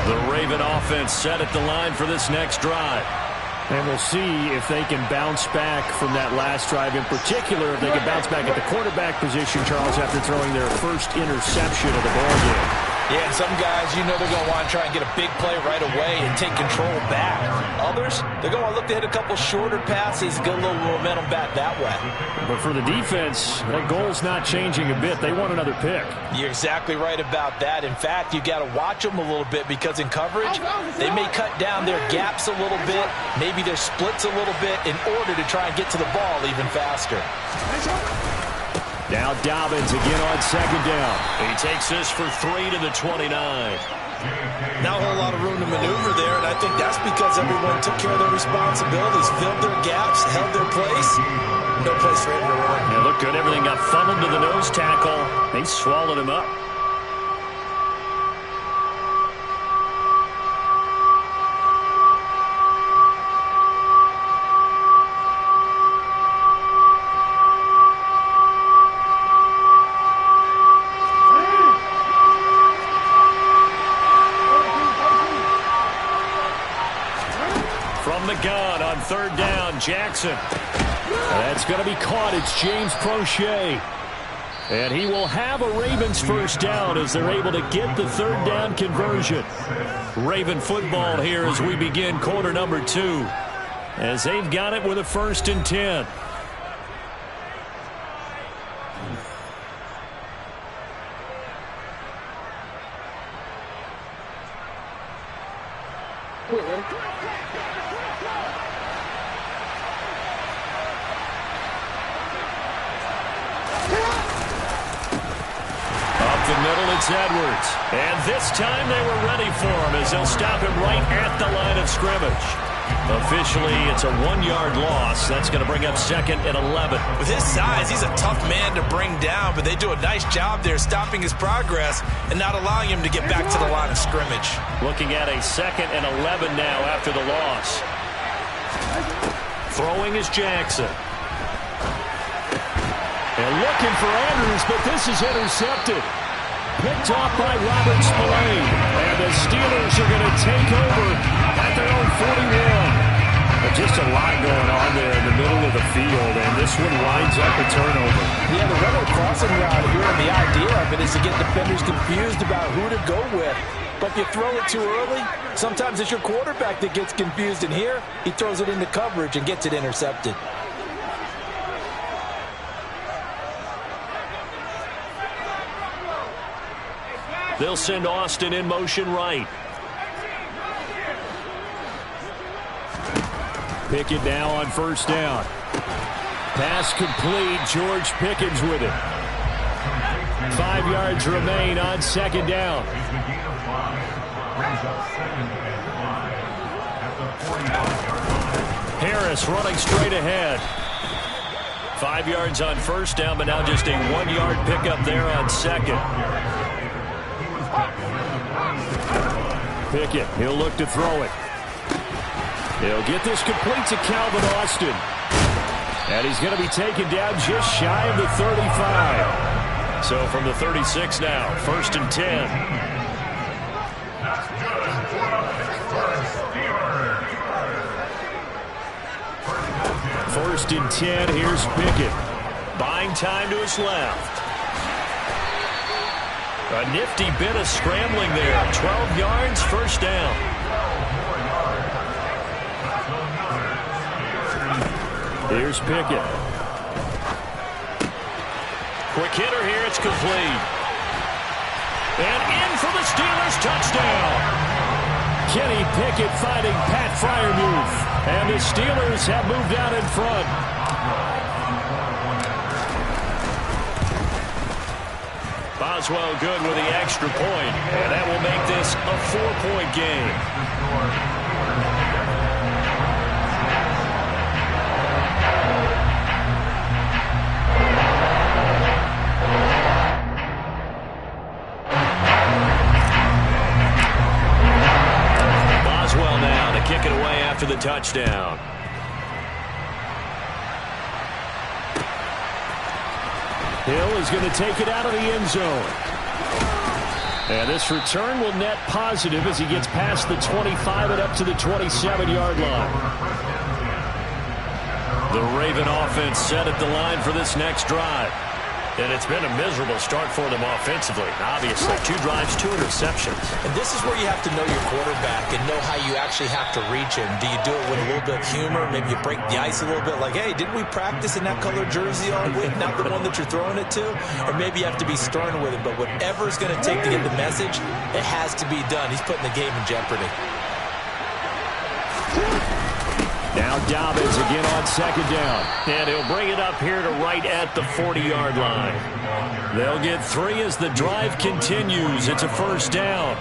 The Raven offense set at the line for this next drive. And we'll see if they can bounce back from that last drive. In particular, if they can bounce back at the quarterback position, Charles, after throwing their first interception of the ballgame. Yeah, and some guys, you know they're going to want to try and get a big play right away and take control back. Others, they're going to look to hit a couple shorter passes, get a little momentum back that way. But for the defense, that goal's not changing a bit. They want another pick. You're exactly right about that. In fact, you got to watch them a little bit, because in coverage, they may cut down their gaps a little bit, maybe their splits a little bit, in order to try and get to the ball even faster. Now Dobbins again on 2nd down. He takes this for 3 to the 29. Not a whole lot of room to maneuver there, and I think that's because everyone took care of their responsibilities, filled their gaps, held their place. No place for him to run. It looked good. Everything got funneled to the nose tackle. They swallowed him up. From the gun on 3rd down, Jackson. That's going to be caught. It's James Prochet. And he will have a Ravens first down as they're able to get the 3rd down conversion. Raven football here as we begin quarter number 2. As they've got it with a 1st and 10. Up the middle, it's Edwards. And this time they were ready for him as they'll stop him right at the line of scrimmage. Officially, it's a 1-yard loss. That's going to bring up 2nd and 11. With his size, he's a tough man to bring down, but they do a nice job there stopping his progress and not allowing him to get back to the line of scrimmage. Looking at a 2nd and 11 now after the loss. Throwing is Jackson. And looking for Andrews, but this is intercepted. Picked off by Robert Spillane. And the Steelers are going to take over at their own 41. But just a lot going on there in the middle of the field, and this one winds up a turnover. Yeah, the regular crossing route here, and the idea of it is to get defenders confused about who to go with. But if you throw it too early, sometimes it's your quarterback that gets confused, and here he throws it into coverage and gets it intercepted. They'll send Austin in motion right. Pickett now on 1st down. Pass complete. George Pickens with it. 5 yards remain on 2nd down. Brings up 2nd and 5 at the 40-yard line. Harris running straight ahead. 5 yards on first down, but now just a 1-yard pickup there on second. Pickett, he'll look to throw it. He'll get this complete to Calvin Austin. And he's going to be taken down just shy of the 35. So from the 36 now, 1st and 10. First and 10, here's Pickett. Buying time to his left. A nifty bit of scrambling there. 12 yards, first down. Here's Pickett. Quick hitter here, it's complete. And in for the Steelers, touchdown. Kenny Pickett finding Pat Freiermuth. And the Steelers have moved out in front. Boswell good with the extra point. And that will make this a 4-point game. Kick it away after the touchdown. Hill is going to take it out of the end zone. And this return will net positive as he gets past the 25 and up to the 27-yard line. The Raven offense set at the line for this next drive. And it's been a miserable start for them offensively. Obviously, 2 drives, 2 interceptions. And this is where you have to know your quarterback and know how you actually have to reach him. Do you do it with a little bit of humor? Maybe you break the ice a little bit like, hey, didn't we practice in that color jersey all week? Not the one that you're throwing it to? Or maybe you have to be stern with him. But whatever it's going to take to get the message, it has to be done. He's putting the game in jeopardy. Now Dobbins again on second down. And he'll bring it up here to right at the 40-yard line. They'll get 3 as the drive continues. It's a first down.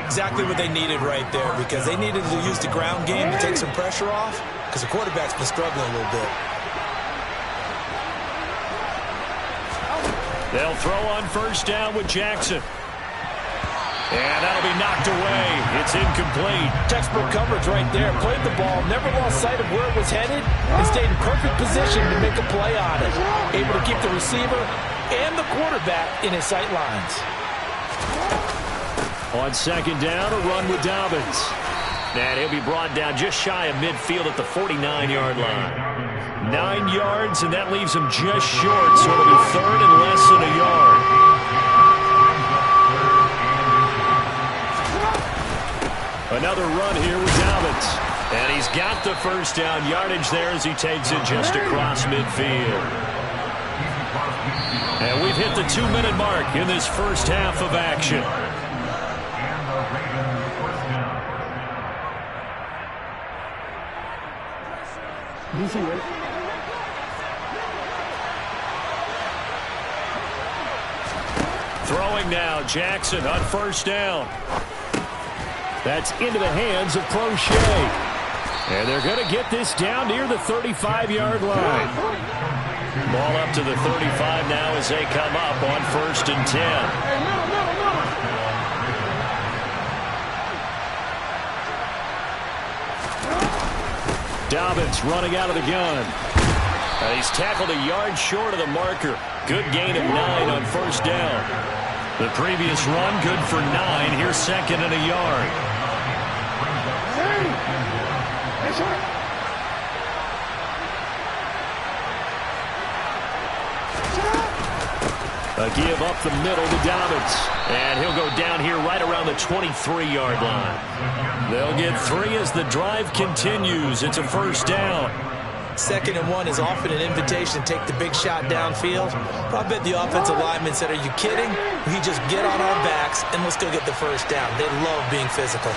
Exactly what they needed right there, because they needed to use the ground game to take some pressure off, because the quarterback's been struggling a little bit. They'll throw on first down with Jackson. And that'll be knocked away. It's incomplete. Textbook coverage right there. Played the ball, never lost sight of where it was headed, and stayed in perfect position to make a play on it. Able to keep the receiver and the quarterback in his sight lines. On second down, a run with Dobbins. And he'll be brought down just shy of midfield at the 49-yard line. 9 yards, and that leaves him just short, so it'll be 3rd and less than a yard. Another run here with Dobbins. And he's got the first down yardage there as he takes it just across midfield. And we've hit the 2-minute mark in this first half of action. Throwing now, Jackson on first down. That's into the hands of Prochet. And they're going to get this down near the 35-yard line. Ball up to the 35 now as they come up on 1st and 10. Dobbins running out of the gun. And he's tackled a yard short of the marker. Good gain of 9 on first down. The previous run good for 9. Here's 2nd and a yard. A give up the middle to Dobbins. And he'll go down here right around the 23-yard line. They'll get 3 as the drive continues. It's a first down. 2nd and 1 is often an invitation to take the big shot downfield. But I bet the offensive lineman said, are you kidding? We just get on our backs and let's go get the first down. They love being physical.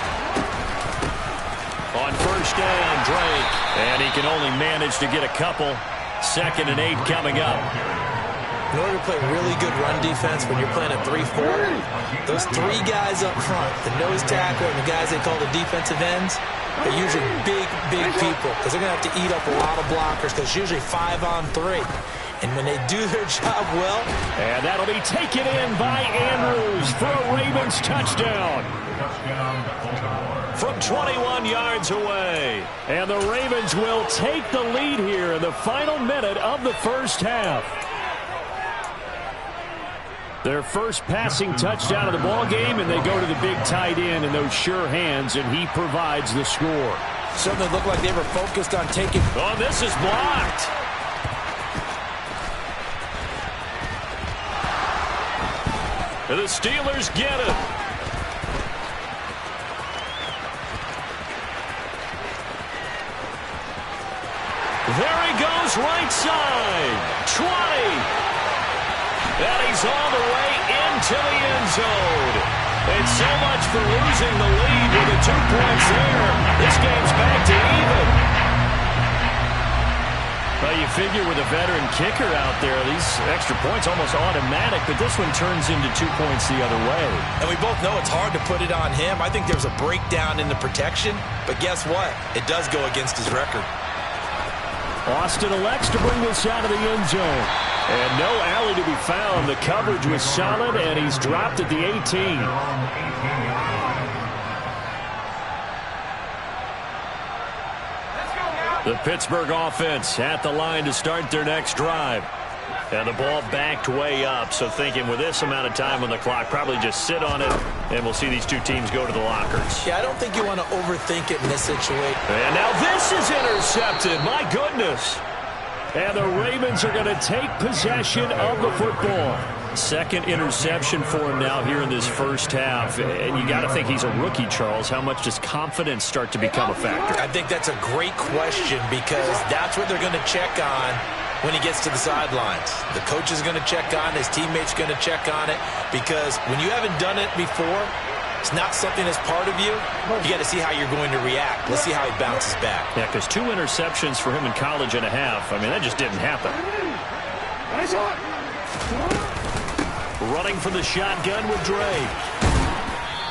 On first down, Drake. And he can only manage to get a couple. 2nd and 8 coming up. In order to play really good run defense when you're playing a 3-4, those three guys up front, the nose tackle and the guys they call the defensive ends, they're usually big people because they're going to have to eat up a lot of blockers because it's usually 5-on-3. And when they do their job well. And that'll be taken in by Andrews for a Ravens touchdown. From 21 yards away. And the Ravens will take the lead here in the final minute of the first half. Their first passing touchdown of the ball game, and they go to the big tight end in those sure hands, and he provides the score. Something looked like they were focused on taking. Oh, this is blocked. And the Steelers get it. There he goes, right side. 20. And he's all the way into the end zone. And so much for losing the lead with the 2 points there. This game's back to even. Well, you figure with a veteran kicker out there, these extra points almost automatic, but this one turns into 2 points the other way. And we both know it's hard to put it on him. I think there's a breakdown in the protection, but guess what? It does go against his record. Austin elects to bring this out of the end zone. And no alley to be found. The coverage was solid, and he's dropped at the 18. The Pittsburgh offense at the line to start their next drive. And the ball backed way up, so thinking with this amount of time on the clock, probably just sit on it, and we'll see these two teams go to the lockers. Yeah, I don't think you want to overthink it in this situation. And now this is intercepted. My goodness. And the Ravens are going to take possession of the football. Second interception for him now here in this first half. And you got to think he's a rookie, Charles. How much does confidence start to become a factor? I think that's a great question because that's what they're going to check on when he gets to the sidelines. The coach is going to check on, his teammates going to check on it, because when you haven't done it before, it's not something that's part of you. You got to see how you're going to react. Let's see how he bounces back. Yeah, because 2 interceptions for him in college and a half. I mean, that just didn't happen. Running from the shotgun with Drake.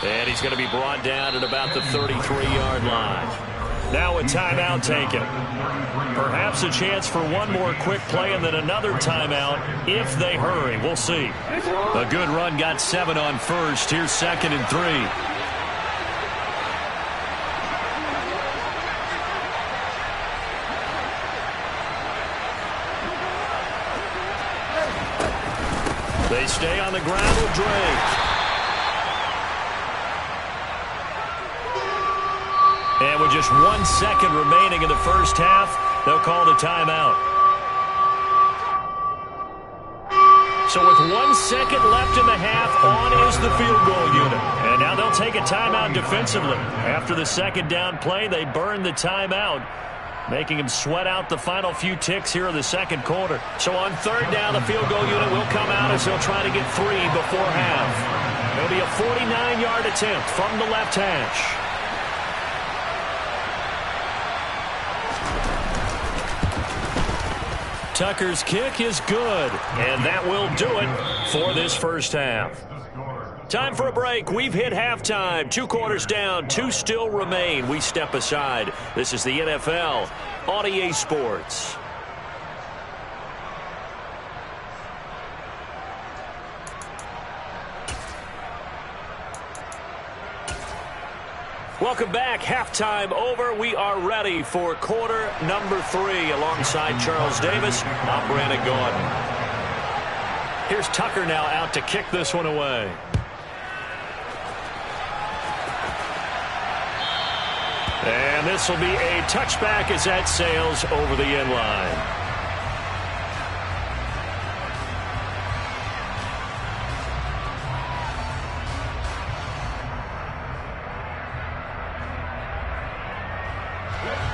And he's going to be brought down at about the 33-yard line. Now a timeout taken. Perhaps a chance for one more quick play and then another timeout if they hurry. We'll see. A good run got 7 on first. Here's 2nd and 3. They stay on the ground with Drake. And with just 1 second remaining in the first half, they'll call the timeout. So with 1 second left in the half, on is the field goal unit. And now they'll take a timeout defensively. After the second down play, they burn the timeout, making them sweat out the final few ticks here in the second quarter. So on 3rd down, the field goal unit will come out as they'll try to get 3 before half. It'll be a 49-yard attempt from the left hash. Tucker's kick is good, and that will do it for this first half. Time for a break. We've hit halftime. 2 quarters down, 2 still remain. We step aside. This is the NFL on EA Sports. Welcome back. Halftime over. We are ready for quarter number 3. Alongside Charles Davis, I'm Brandon Gordon. Here's Tucker now out to kick this one away. And this will be a touchback as that sails over the end line.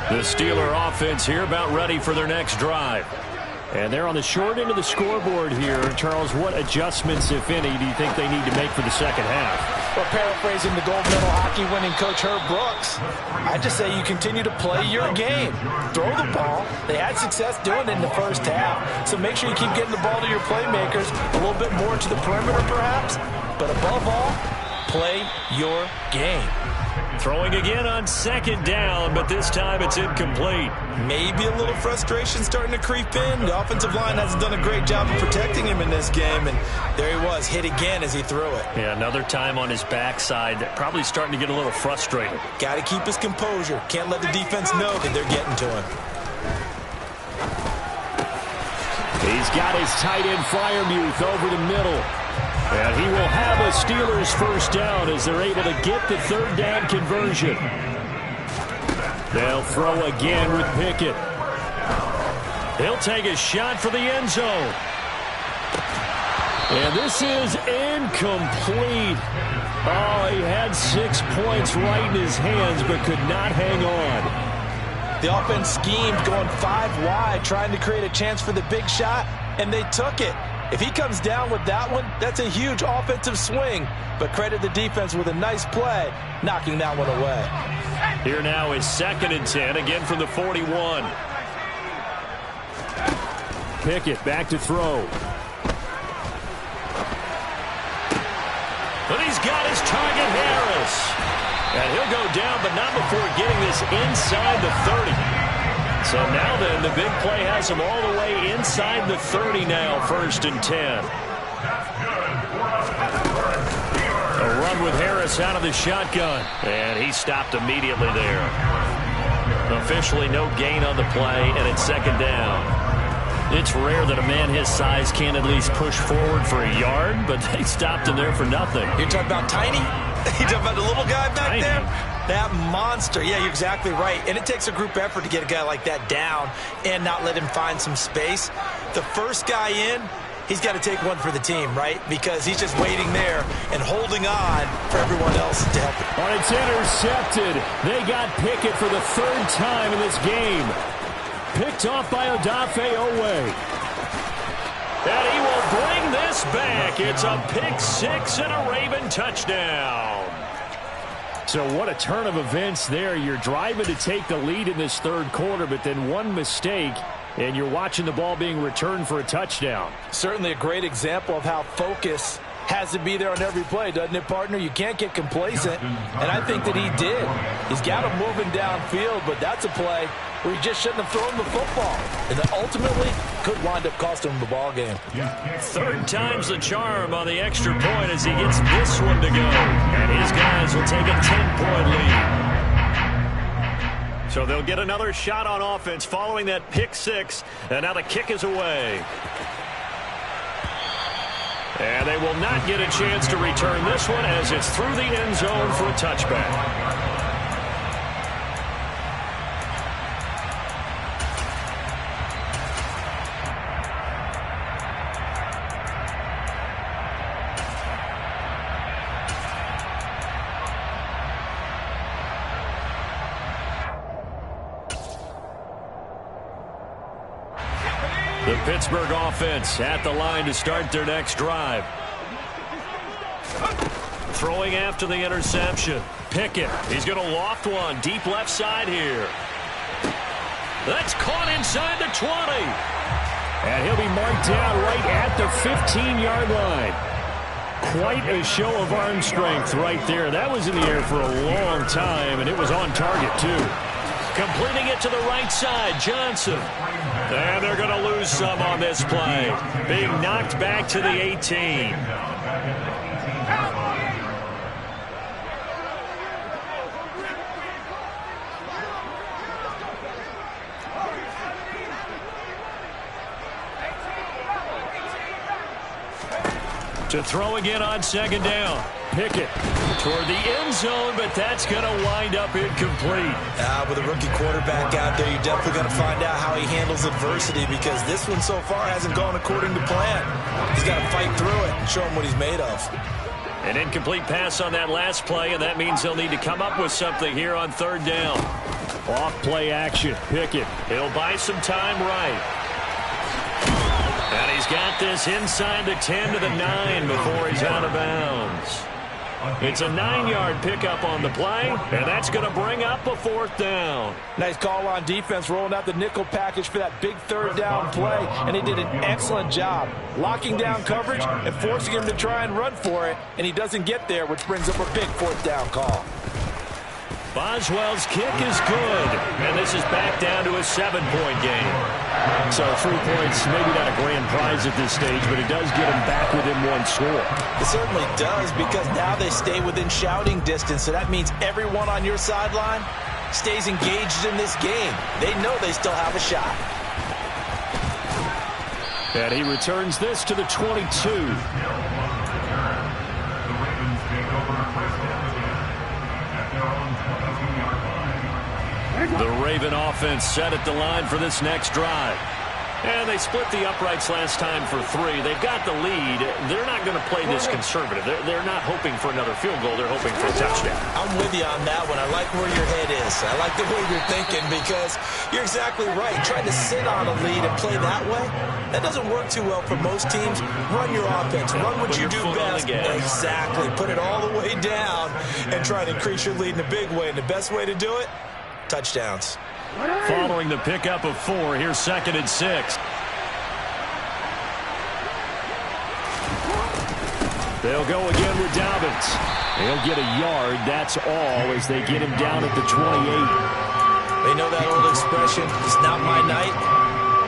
The Steeler offense here about ready for their next drive. And they're on the short end of the scoreboard here. Charles, what adjustments, if any, do you think they need to make for the second half? Or paraphrasing the gold medal hockey winning coach Herb Brooks, I just say you continue to play your game. Throw the ball. They had success doing it in the first half, so make sure you keep getting the ball to your playmakers, a little bit more to the perimeter perhaps, but above all, play your game. Throwing again on second down, but this time it's incomplete. Maybe a little frustration starting to creep in. The offensive line hasn't done a great job of protecting him in this game, and there he was, hit again as he threw it. Yeah, another time on his backside, probably starting to get a little frustrated. Got to keep his composure. Can't let the defense know that they're getting to him. He's got his tight end Freiermuth over the middle. And he will have a Steelers first down as they're able to get the third down conversion. They'll throw again with Pickett. He'll take a shot for the end zone. And this is incomplete. Oh, he had 6 points right in his hands but could not hang on. The offense schemed going 5 wide, trying to create a chance for the big shot, and they took it. If he comes down with that one, that's a huge offensive swing. But credit the defense with a nice play, knocking that one away. Here now is 2nd and 10, again from the 41. Pickett back to throw. But he's got his target, Harris. And he'll go down, but not before getting this inside the 30. So now then, the big play has him all the way inside the 30 now, 1st and 10. A run with Harris out of the shotgun. And he stopped immediately there. Officially no gain on the play, and it's 2nd down. It's rare that a man his size can't at least push forward for a yard, but they stopped him there for nothing. You're talking about Tiny? You're talking about the little guy back Tiny. there? That monster. Yeah, you're exactly right. And it takes a group effort to get a guy like that down and not let him find some space. The first guy in, he's got to take one for the team, right? Because he's just waiting there and holding on for everyone else to help him. Oh, it's intercepted. They got Pickett for the 3rd time in this game. Picked off by Odafe Owe. And he will bring this back. It's a pick 6 and a Raven touchdown. So what a turn of events there. You're driving to take the lead in this 3rd quarter, but then one mistake, and you're watching the ball being returned for a touchdown. Certainly a great example of how focus has to be there on every play, doesn't it, partner? You can't get complacent, and I think that he did. He's got him moving downfield, but that's a play where he just shouldn't have thrown the football, and that ultimately could wind up costing him the ball game. 3rd time's the charm on the extra point as he gets this one to go. And his guys will take a 10-point lead. So they'll get another shot on offense following that pick 6, and now the kick is away. And they will not get a chance to return this one as it's through the end zone for a touchback. The Pittsburgh offense at the line to start their next drive. Throwing after the interception. Pickett. He's going to loft one. Deep left side here. That's caught inside the 20. And he'll be marked down right at the 15-yard line. Quite a show of arm strength right there. That was in the air for a long time, and it was on target, too. Completing it to the right side, Johnson. And they're going to lose some on this play. Being knocked back to the 18. To throw again on 2nd down. Pickett toward the end zone, but that's going to wind up incomplete. With a rookie quarterback out there, you're definitely going to find out how he handles adversity, because this one so far hasn't gone according to plan. He's got to fight through it and show him what he's made of. An incomplete pass on that last play, and that means they'll need to come up with something here on 3rd down. Off play action. Pickett. He'll buy some time right. And he's got this inside the 10 to the 9 before he's out of bounds. It's a 9-yard pickup on the play, and that's going to bring up a 4th down. Nice call on defense, rolling out the nickel package for that big 3rd down play, and he did an excellent job locking down coverage and forcing him to try and run for it, and he doesn't get there, which brings up a big 4th down call. Boswell's kick is good, and this is back down to a 7-point game. So 3 points, maybe not a grand prize at this stage, but it does get them back within 1 score. It certainly does, because now they stay within shouting distance, so that means everyone on your sideline stays engaged in this game. They know they still have a shot. And he returns this to the 22. The Raven offense set at the line for this next drive. And they split the uprights last time for 3. They've got the lead. They're not going to play this conservative. They're not hoping for another field goal. They're hoping for a touchdown. I'm with you on that one. I like where your head is. I like the way you're thinking, because you're exactly right. Trying to sit on a lead and play that way, that doesn't work too well for most teams. Run your offense. Run what you do best. Exactly. Put it all the way down and try to increase your lead in a big way. And the best way to do it, touchdowns. Following the pickup of 4, here's 2nd and 6. They'll go again with Dobbins. He'll get a yard, that's all, as they get him down at the 28. They know that old expression, it's not my night.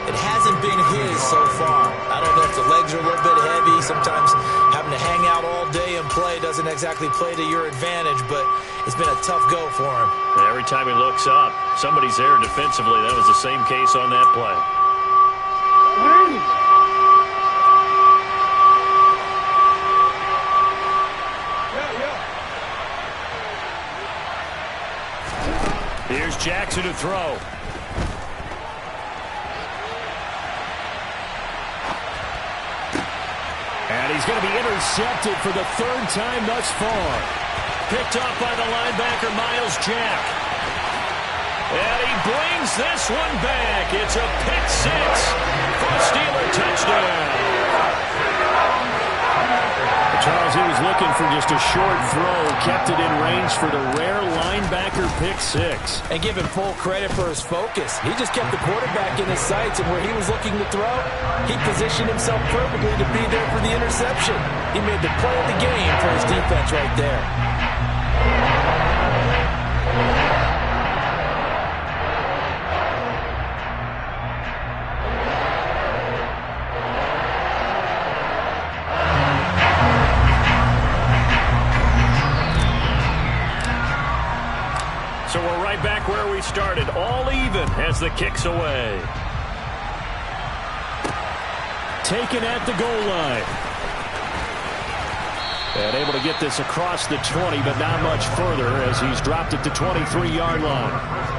It hasn't been his so far. I don't know if the legs are a little bit heavy. Sometimes having to hang out all day and play doesn't exactly play to your advantage, but it's been a tough go for him. Every time he looks up, somebody's there defensively. That was the same case on that play. Here's Jackson to throw. And he's going to be intercepted for the 3rd time thus far. Picked up by the linebacker, Miles Jack. And he brings this one back. It's a pick 6 for a Steeler touchdown. Charles, he was looking for just a short throw, kept it in range for the rare linebacker pick 6. And give him full credit for his focus. He just kept the quarterback in his sights, and where he was looking to throw, he positioned himself perfectly to be there for the interception. He made the play of the game for his defense right there. So we're right back where we started, all even as the kick's away. Taken at the goal line. And able to get this across the 20, but not much further as he's dropped it to 23-yard line.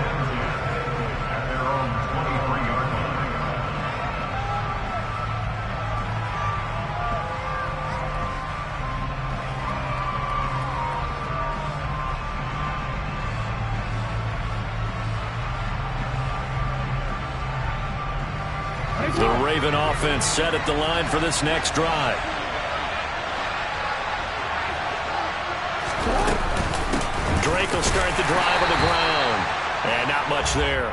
The Raven offense set at the line for this next drive. Drake will start the drive on the ground. And not much there.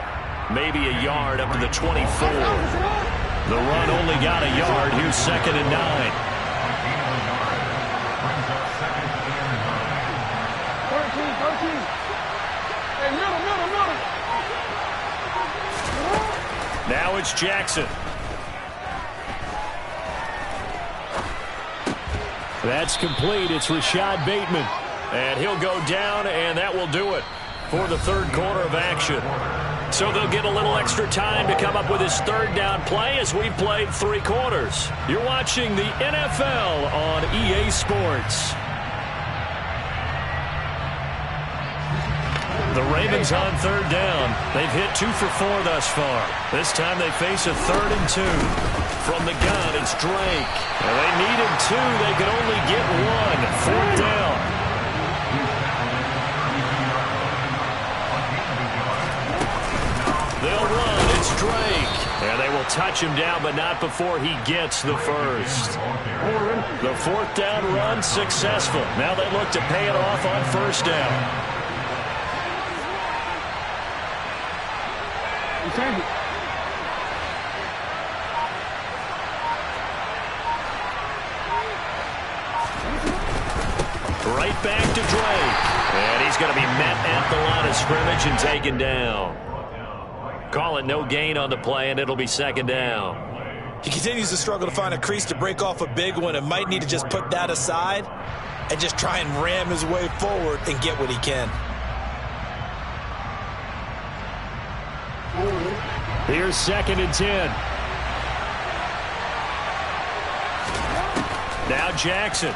Maybe a yard up to the 24. The run only got a yard. Here's 2nd and 9. 13. Hey, middle. Now it's Jackson. That's complete. It's Rashad Bateman. And he'll go down, and that will do it for the 3rd quarter of action. So they'll get a little extra time to come up with his 3rd down play as we've played 3 quarters. You're watching the NFL on EA Sports. The Ravens on 3rd down. They've hit 2 for 4 thus far. This time they face a 3rd and 2. From the gun, it's Drake. And they needed 2. They could only get 1. 4th down. They'll run. It's Drake. And they will touch him down, but not before he gets the first. The fourth down run successful. Now they look to pay it off on first down. Right back to Drake. And he's going to be met at the line of scrimmage and taken down. Call it no gain on the play, and it'll be second down. He continues to struggle to find a crease to break off a big one and might need to just put that aside and just try and ram his way forward and get what he can. Here's 2nd and 10. Now Jackson.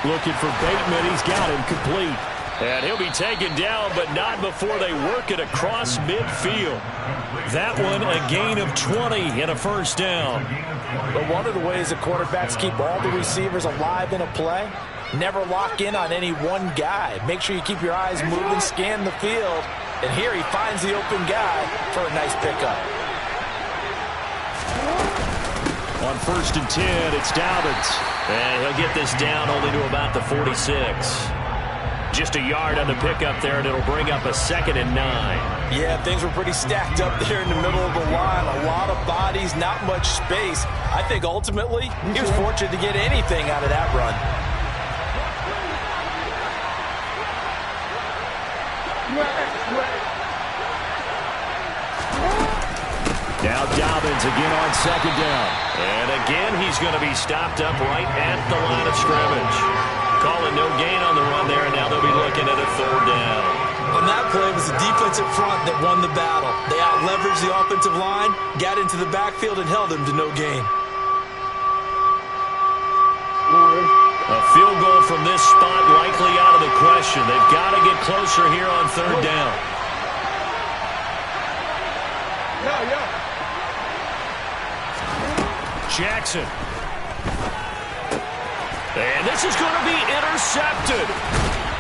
Looking for Bateman. He's got him complete. And he'll be taken down, but not before they work it across midfield. That one a gain of 20 and a first down. But one of the ways that quarterbacks keep all the receivers alive in a play, never lock in on any one guy. Make sure you keep your eyes moving, scan the field. And here he finds the open guy for a nice pickup. On 1st and 10, it's Dobbins. And he'll get this down only to about the 46. Just a yard on the pickup there, and it'll bring up a 2nd and 9. Yeah, things were pretty stacked up there in the middle of the line. A lot of bodies, not much space. I think ultimately he was fortunate to get anything out of that run. Now Dobbins again on 2nd down. And again, he's going to be stopped up right at the line of scrimmage. Calling no gain on the run there, and now they'll be looking at a 3rd down. On that play, it was the defensive front that won the battle. They out-leveraged the offensive line, got into the backfield, and held him to no gain. A field goal from this spot likely out of the question. They've got to get closer here on 3rd down. Jackson. And this is going to be intercepted.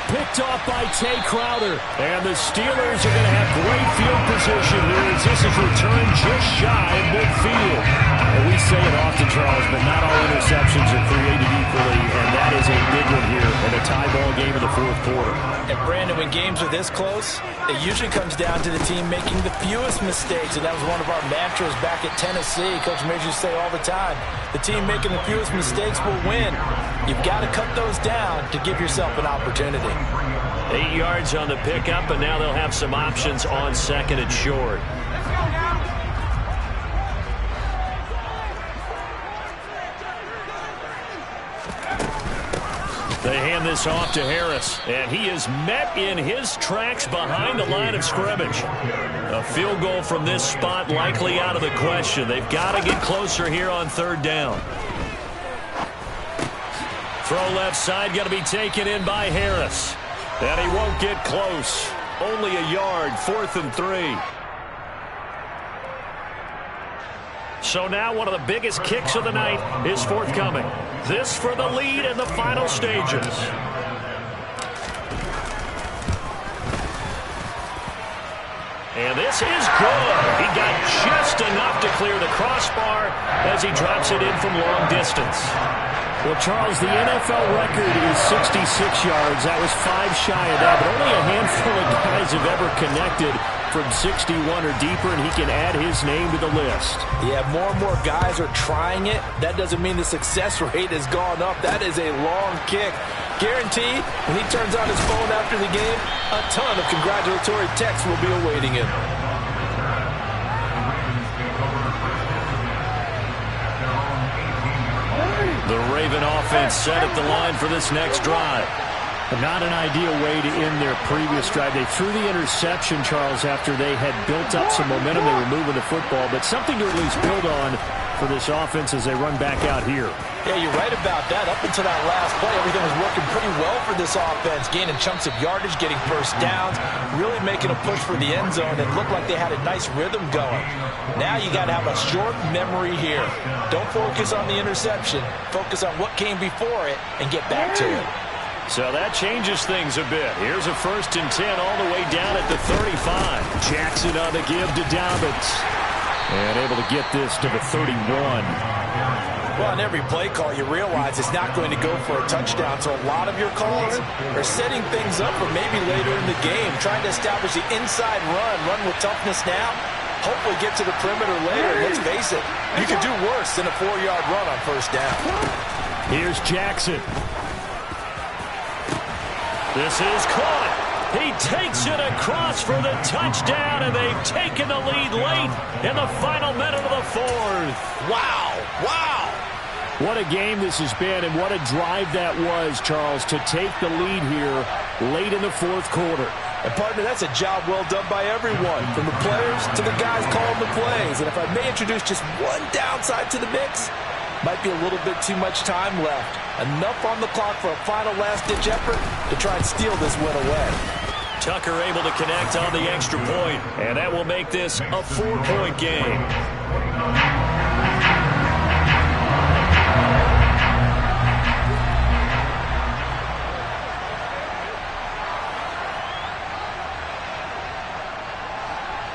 Picked off by Tay Crowder. And the Steelers are going to have great field position here as this is returned just shy of midfield. And we say it often, Charles, but not all interceptions are created equally, and that is a big one here in a tie ball game in the 4th quarter. And Brandon, when games are this close, it usually comes down to the team making the fewest mistakes, and that was one of our mantras back at Tennessee. Coach Major used to say all the time, the team making the fewest mistakes will win. You've got to cut those down to give yourself an opportunity. 8 yards on the pickup, and now they'll have some options on 2nd and short. They hand this off to Harris, and he is met in his tracks behind the line of scrimmage. A field goal from this spot likely out of the question. They've got to get closer here on 3rd down. Throw left side, going to be taken in by Harris. And he won't get close. Only a yard, 4th and 3. So now one of the biggest kicks of the night is forthcoming. This for the lead in the final stages. And this is good. He got just enough to clear the crossbar as he drops it in from long distance. Well, Charles, the NFL record is 66 yards. That was 5 shy of that, but only a handful of guys have ever connected from 61 or deeper, and he can add his name to the list. Yeah, more and more guys are trying it. That doesn't mean the success rate has gone up. That is a long kick. Guaranteed, when he turns on his phone after the game, a ton of congratulatory texts will be awaiting him. The Raven offense set at the line for this next drive. Not an ideal way to end their previous drive. They threw the interception, Charles, after they had built up some momentum. They were moving the football, but something to at least build on for this offense as they run back out here. Yeah, you're right about that. Up until that last play, everything was working pretty well for this offense, gaining chunks of yardage, getting first downs, really making a push for the end zone, and looked like they had a nice rhythm going. Now you got to have a short memory here. Don't focus on the interception. Focus on what came before it and get back to it. So that changes things a bit. Here's a 1st and 10 all the way down at the 35. Jackson on the give to Dobbins. And able to get this to the 31. Well, on every play call, you realize it's not going to go for a touchdown. So a lot of your calls are setting things up for maybe later in the game, trying to establish the inside run with toughness now, hopefully get to the perimeter later. Let's face it, you could do worse than a 4-yard run on 1st down. Here's Jackson. This is caught. He takes it across for the touchdown, and they've taken the lead late in the final minute of the 4th. Wow. Wow. What a game this has been, and what a drive that was, Charles, to take the lead here late in the 4th quarter. And, partner, that's a job well done by everyone, from the players to the guys calling the plays. And if I may introduce just one downside to the mix, might be a little bit too much time left. Enough on the clock for a final last-ditch effort to try and steal this win away. Tucker able to connect on the extra point, and that will make this a 4-point game.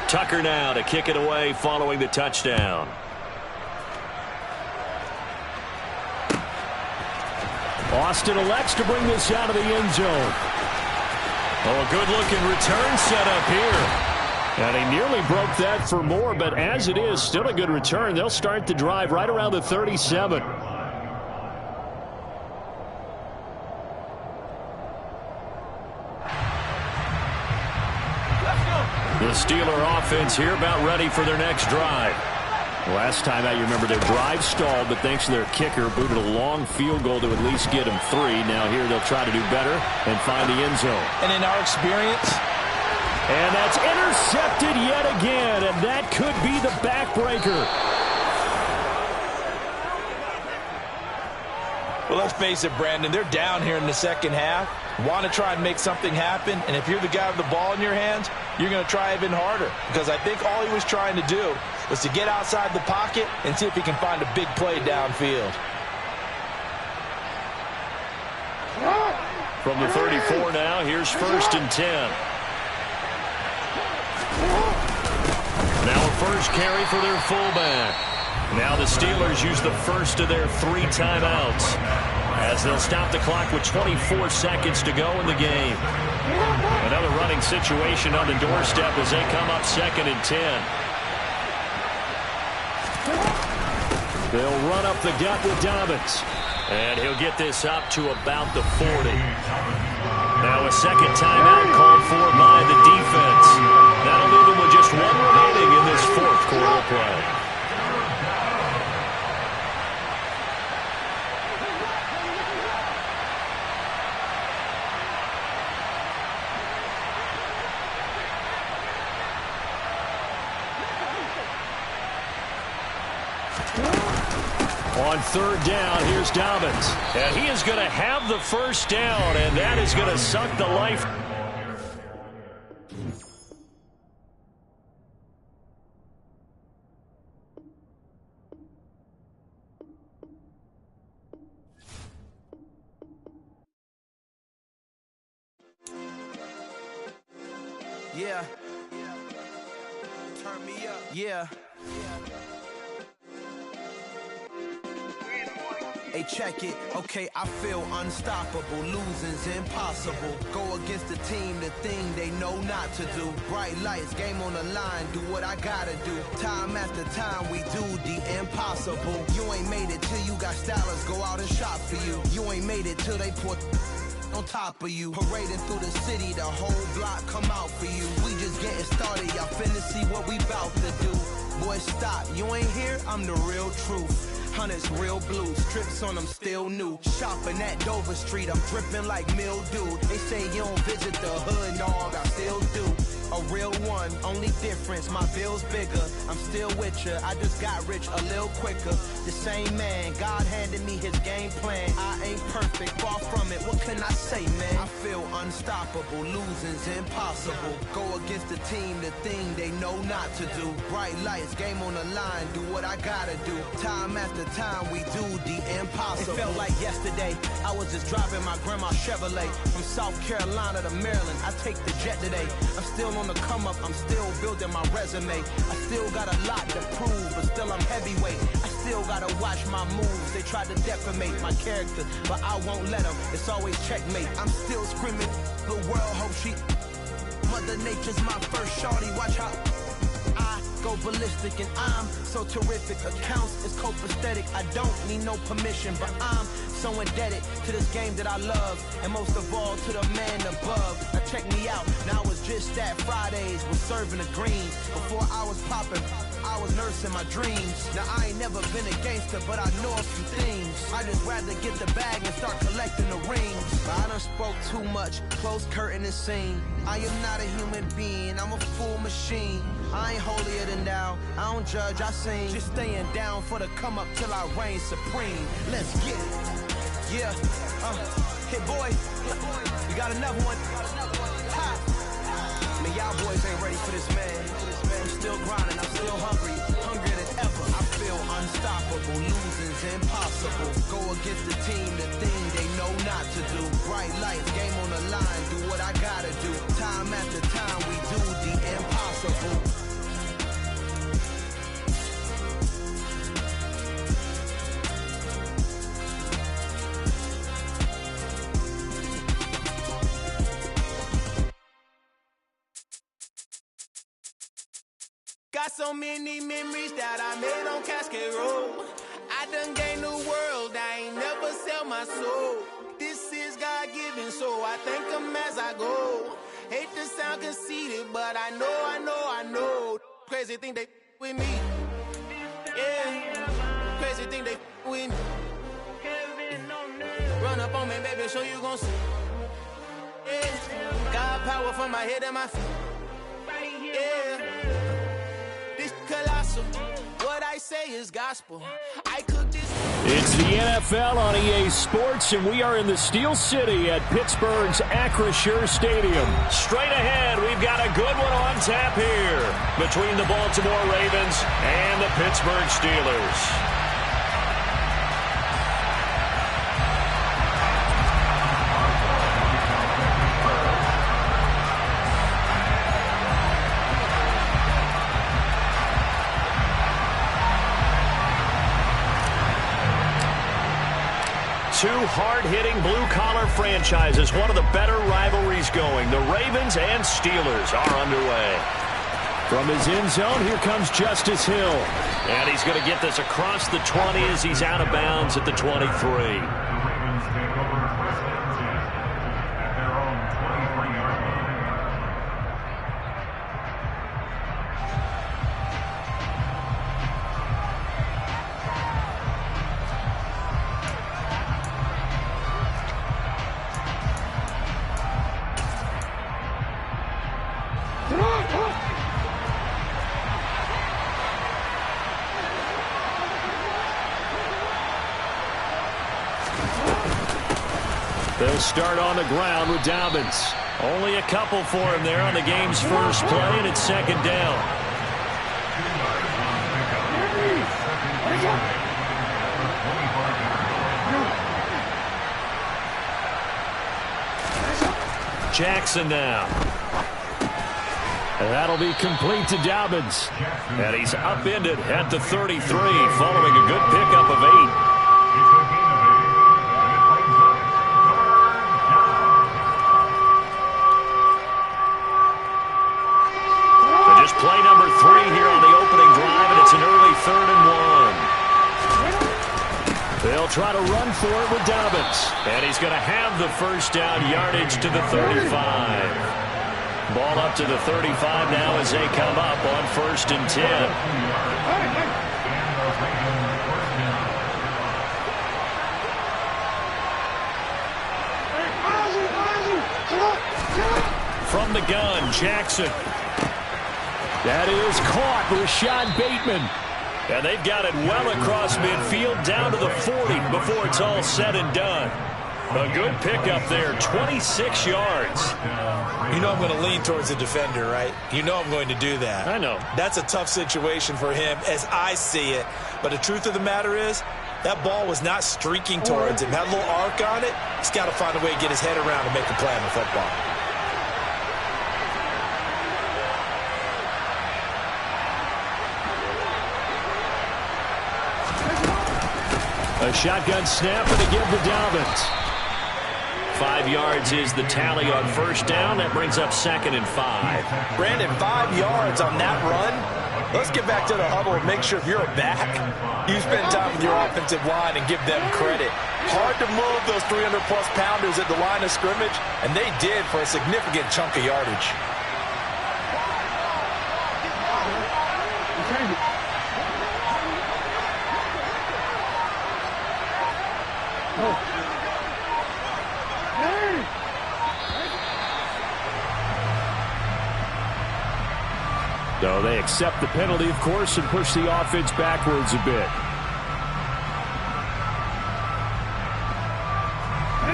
Tucker now to kick it away following the touchdown. Austin elects to bring this out of the end zone. Oh, a good-looking return set up here. And he nearly broke that for more, but as it is, still a good return. They'll start the drive right around the 37. The Steeler offense here about ready for their next drive. Last time out, you remember their drive stalled, but thanks to their kicker, booted a long field goal to at least get them 3. Now here they'll try to do better and find the end zone. And in our experience, and that's intercepted yet again, and that could be the backbreaker. well, let's face it, Brandon, they're down here in the second half. Want to try and make something happen, and if you're the guy with the ball in your hands, you're going to try even harder, because I think all he was trying to do was to get outside the pocket and see if he can find a big play downfield. From the 34 now, here's 1st and 10. Now a first carry for their fullback. Now the Steelers use the first of their 3 timeouts as they'll stop the clock with 24 seconds to go in the game. Another running situation on the doorstep as they come up 2nd and 10. They'll run up the gut with Dobbins. And he'll get this up to about the 40. Now a second timeout called for by the defense. That'll leave them with just 1 remaining in this 4th quarter play. On 3rd down, here's Dobbins. And he is going to have the first down, and that is going to suck the life. Yeah. Turn me up. Yeah. Hey, check it. Okay, I feel unstoppable. Losing's impossible. Go against the team, the thing they know not to do. Bright lights, game on the line. Do what I gotta do. Time after time, we do the impossible. You ain't made it till you got stylers go out and shop for you. You ain't made it till they put on top of you. Parading through the city, the whole block come out for you. We just getting started, y'all finna see what we bout to do. Boy, stop, you ain't here, I'm the real truth. Hunters, real blues, strips on them still new. Shopping at Dover Street, I'm dripping like mildew. They say you don't visit the hood, dog, I still do. A real one, only difference, my bill's bigger. I'm still with ya, I just got rich a little quicker. The same man, God handed me his game plan. I ain't perfect, far from it, what can I say, man? I feel unstoppable, losing's impossible. Go against the team, the thing they know not to do. Bright lights, game on the line, do what I gotta do. Time after time, we do the impossible. It felt like yesterday, I was just driving my grandma's Chevrolet. From South Carolina to Maryland, I take the jet today. I'm still on the come up, I'm still building my resume. I still got a lot to prove, but still I'm heavyweight. I still gotta watch my moves, they tried to defamate my character, but I won't let them, it's always checkmate. I'm still screaming, the world hope she... Mother Nature's my first shorty, watch how I go ballistic and I'm so terrific. Accounts is copacetic, I don't need no permission, but I'm so indebted to this game that I love, and most of all to the man above. Now check me out, now it's just that Fridays was serving the greens. Before I was popping, I was nursing my dreams. Now I ain't never been a gangster, but I know a few things. I just rather get the bag and start collecting the rings. But I done spoke too much, close curtain and scene. I am not a human being, I'm a full machine. I ain't holier than thou, I don't judge, I sing. Just staying down for the come up till I reign supreme. Let's get it. Yeah, hey boy, we got another one. Ha. Man, y'all boys ain't ready for this, man. I'm still grinding, I'm still hungry, hungrier than ever. I feel unstoppable, losing's impossible. Go against the team, the thing they know not to do. Bright lights, game on the line, do what I gotta do. Time after time, we do the impossible. Got so many memories that I made on Cascade Road. I done gained the world, I ain't never sell my soul. This is God-given, so I thank him as I go. Hate to sound conceited, but I know. Crazy thing they with me. Yeah, crazy thing they with me. Run up on me, baby, show you gon' see. Yeah, God power from my head and my feet. Yeah. Colossal. What I say is gospel. I cook this. It's the NFL on EA Sports, and we are in the Steel City at Pittsburgh's Acrisure Stadium. Straight ahead, we've got a good one on tap here between the Baltimore Ravens and the Pittsburgh Steelers. Two hard-hitting blue-collar franchises, one of the better rivalries going. The Ravens and Steelers are underway. From his end zone, here comes Justice Hill. And he's going to get this across the 20 as he's out of bounds at the 23. The Ravens take over first and 10 at their own 23-yard line. They'll start on the ground with Dobbins. Only a couple for him there on the game's first play, and it's second down. Jackson now. And that'll be complete to Dobbins. And he's upended at the 33 following a good pickup of 8. Play number 3 here on the opening drive, and it's an early 3rd and 1. They'll try to run for it with Dobbins. And he's going to have the first down, yardage to the 35. Ball up to the 35 now as they come up on 1st and 10. From the gun, Jackson. That is caught. Rashad Bateman. And they've got it well across midfield down to the 40 before it's all said and done. A good pickup there, 26 yards. You know I'm going to lean towards the defender, right? You know I'm going to do that. I know. That's a tough situation for him as I see it. But the truth of the matter is, that ball was not streaking towards him. Had a little arc on it. He's got to find a way to get his head around and make a play on the football. A shotgun snap and a give to Dobbins. 5 yards is the tally on first down. That brings up 2nd and 5. Brandon, 5 yards on that run. Let's get back to the huddle and make sure if you're a back, you spend time with your offensive line and give them credit. Hard to move those 300-plus pounders at the line of scrimmage, and they did for a significant chunk of yardage. So they accept the penalty, of course, and push the offense backwards a bit.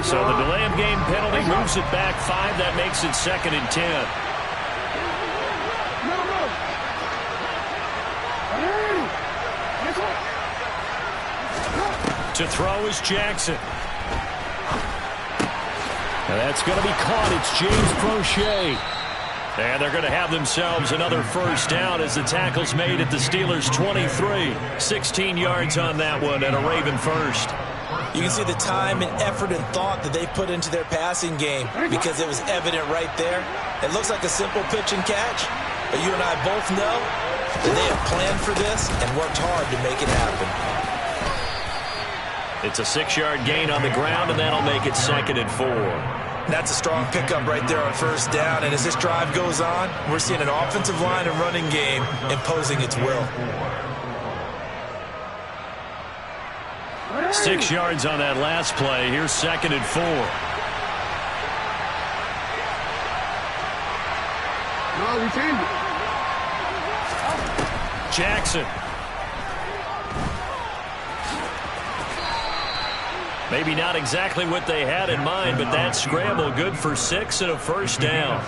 So the delay of game penalty moves it back 5. That makes it 2nd and 10. To throw is Jackson. Now that's going to be caught. It's James Prochet. And they're going to have themselves another first down as the tackle's made at the Steelers' 23. 16 yards on that one and a Raven first. You can see the time and effort and thought that they put into their passing game because it was evident right there. It looks like a simple pitch and catch, but you and I both know that they have planned for this and worked hard to make it happen. It's a 6-yard gain on the ground, and that'll make it 2nd and 4. That's a strong pickup right there on first down, and as this drive goes on, we're seeing an offensive line and running game imposing its will. 6 yards on that last play. Here's 2nd and 4. No, we changed it. Jackson. Maybe not exactly what they had in mind, but that scramble good for 6 and a first down.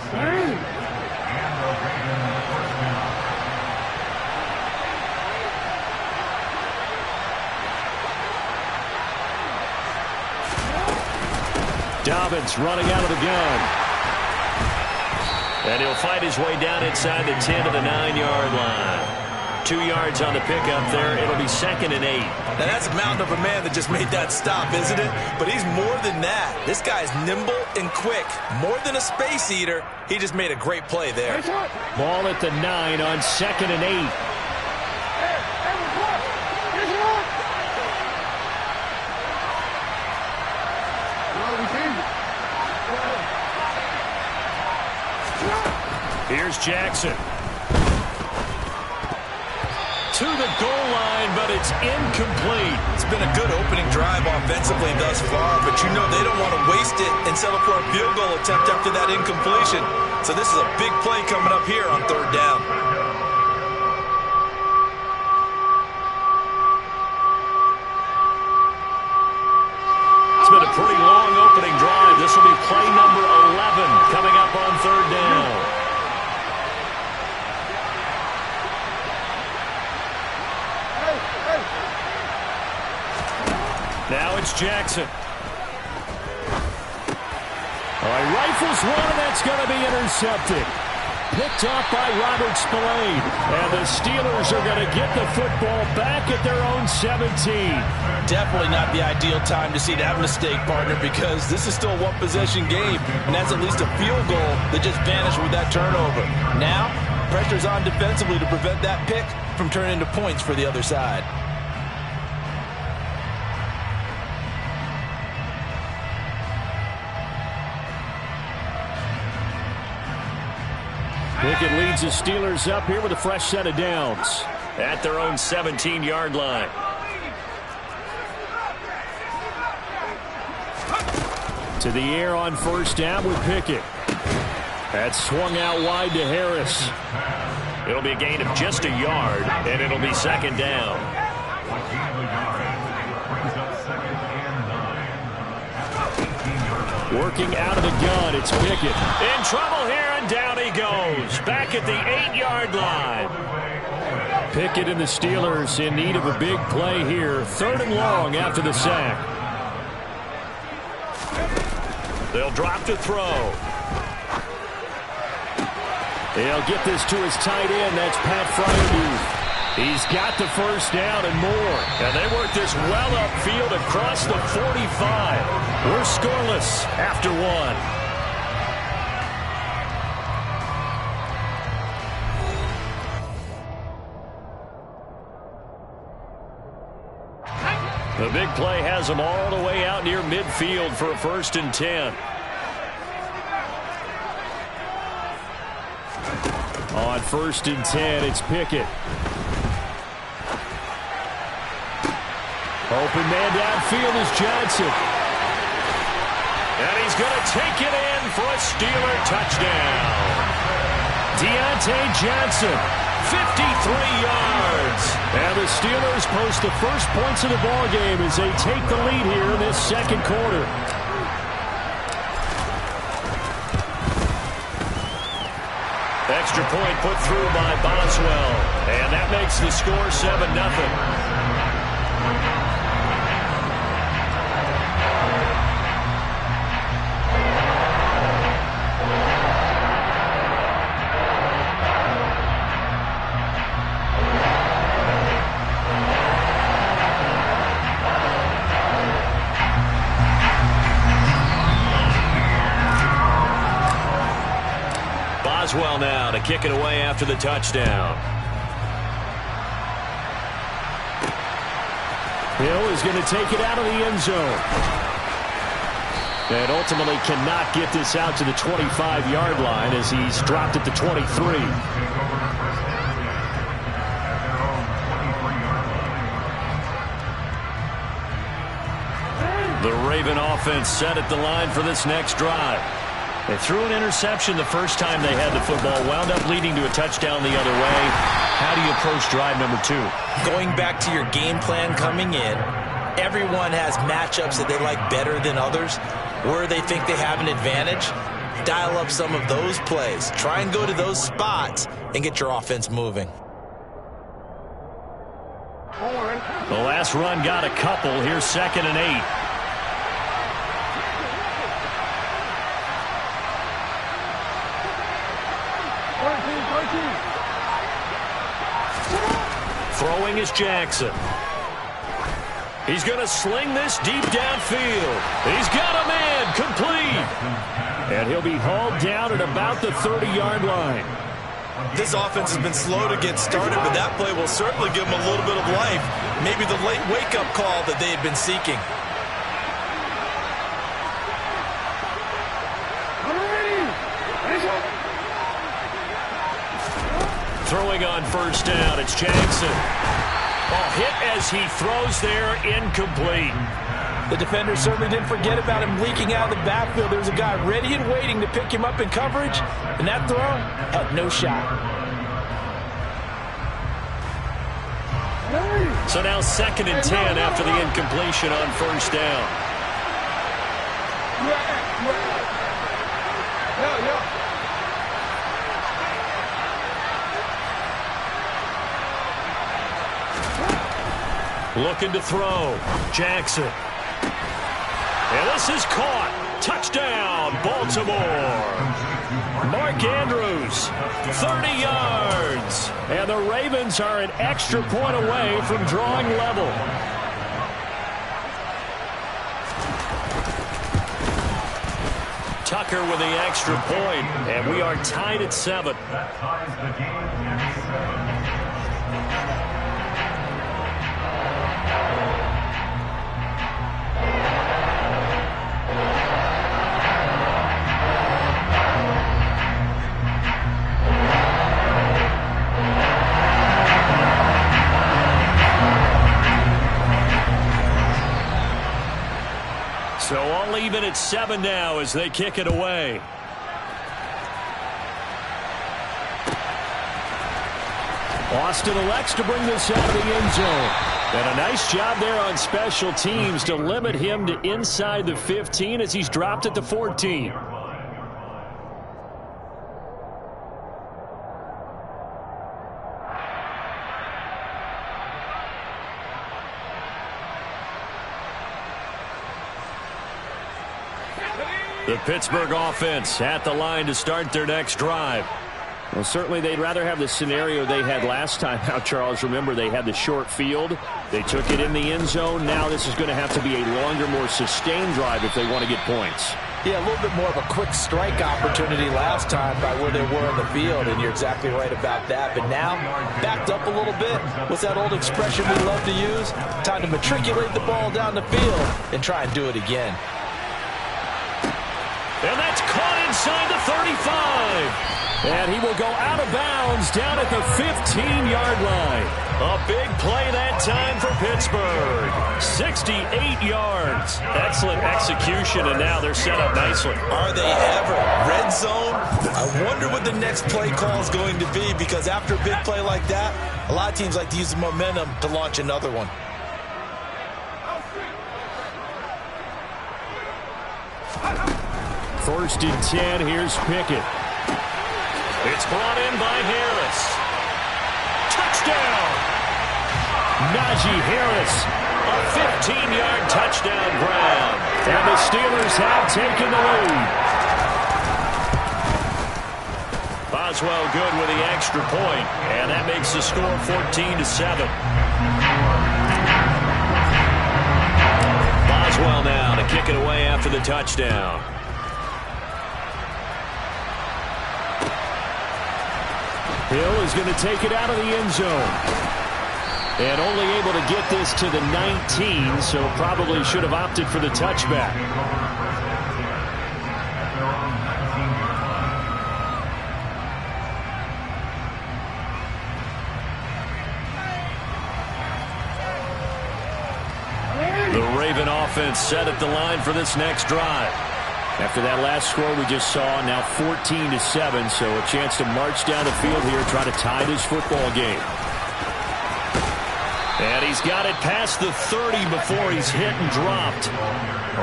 Dobbins running out of the gun. And he'll fight his way down inside the 10 to the 9-yard line. 2 yards on the pickup there. It'll be 2nd and 8. Now that's a mountain of a man that just made that stop, isn't it? But he's more than that. This guy's nimble and quick. More than a space eater. He just made a great play there. Ball at the 9 on 2nd and 8. Here's Jackson. To the goal line, but it's incomplete. It's been a good opening drive offensively thus far, but you know they don't want to waste it and settle for a field goal attempt after that incompletion. So this is a big play coming up here on 3rd down. It's been a pretty long opening drive. This will be play number 11 coming up on 3rd down. Now it's Jackson. All right, rifles one, and that's going to be intercepted. Picked off by Robert Spillane. And the Steelers are going to get the football back at their own 17. Definitely not the ideal time to see that mistake, partner, because this is still a one-possession game, and that's at least a field goal that just vanished with that turnover. Now, pressure's on defensively to prevent that pick from turning into points for the other side. Pickett leads the Steelers up here with a fresh set of downs. At their own 17-yard line. To the air on first down with Pickett. That swung out wide to Harris. It'll be a gain of just a yard, and it'll be second down. Working out of the gun, it's Pickett. In trouble here, and down he goes. Back at the 8-yard line. Pickett and the Steelers in need of a big play here. 3rd and long after the sack. They'll drop to throw. He'll get this to his tight end. That's Pat Freiermuth. He's got the first down and more. And they work this well upfield across the 45. We're scoreless after 1. The big play has them all the way out near midfield for a 1st and 10. On 1st and 10, it's Pickett. Open man downfield is Johnson. And he's going to take it in for a Steeler touchdown. Deontay Johnson, 53 yards. And the Steelers post the first points of the ballgame as they take the lead here in this 2nd quarter. Extra point put through by Boswell. And that makes the score 7-0. Boswell now to kick it away after the touchdown. Hill is going to take it out of the end zone. And ultimately cannot get this out to the 25-yard line as he's dropped at the 23. The Raven offense set at the line for this next drive. They threw an interception the first time they had the football, wound up leading to a touchdown the other way. How do you approach drive number 2? Going back to your game plan coming in, everyone has matchups that they like better than others, where they think they have an advantage. Dial up some of those plays. Try and go to those spots and get your offense moving. The last run got a couple. Here's 2nd and 8. Throwing is Jackson. He's going to sling this deep downfield. He's got a man complete. And he'll be hauled down at about the 30-yard line. This offense has been slow to get started, but that play will certainly give them a little bit of life. Maybe the late wake-up call that they had been seeking. Throwing on 1st down, it's Jackson. Oh, hit as he throws there, incomplete. The defender certainly didn't forget about him leaking out of the backfield. There was a guy ready and waiting to pick him up in coverage, and that throw had no shot. So now 2nd and 10 after the incompletion on 1st down. Looking to throw. Jackson. And this is caught. Touchdown, Baltimore. Mark Andrews, 30 yards. And the Ravens are an extra point away from drawing level. Tucker with the extra point, and we are tied at 7. That ties the game at 7. So all even at 7 now as they kick it away. Austin elects to bring this out of the end zone. And a nice job there on special teams to limit him to inside the 15 as he's dropped at the 14. The Pittsburgh offense at the line to start their next drive. Well, certainly they'd rather have the scenario they had last time out, Charles. Remember, they had the short field. They took it in the end zone. Now this is going to have to be a longer, more sustained drive if they want to get points. Yeah, a little bit more of a quick strike opportunity last time by where they were in the field, and you're exactly right about that. But now, backed up a little bit. What's that old expression we love to use? Time to matriculate the ball down the field and try and do it again. And that's caught inside the 35. And he will go out of bounds down at the 15-yard line. A big play that time for Pittsburgh. 68 yards. Excellent execution, and now they're set up nicely. Are they ever? Red zone? I wonder what the next play call is going to be, because after a big play like that, a lot of teams like to use the momentum to launch another one. First and 10, here's Pickett. It's brought in by Harris. Touchdown! Najee Harris. A 15-yard touchdown grab. And the Steelers have taken the lead. Boswell good with the extra point, and that makes the score 14-7. Boswell now to kick it away after the touchdown. Hill is going to take it out of the end zone. And only able to get this to the 19, so probably should have opted for the touchback. The Raven offense set at the line for this next drive. After that last score we just saw, now 14-7, so a chance to march down the field here, try to tie this football game. And he's got it past the 30 before he's hit and dropped.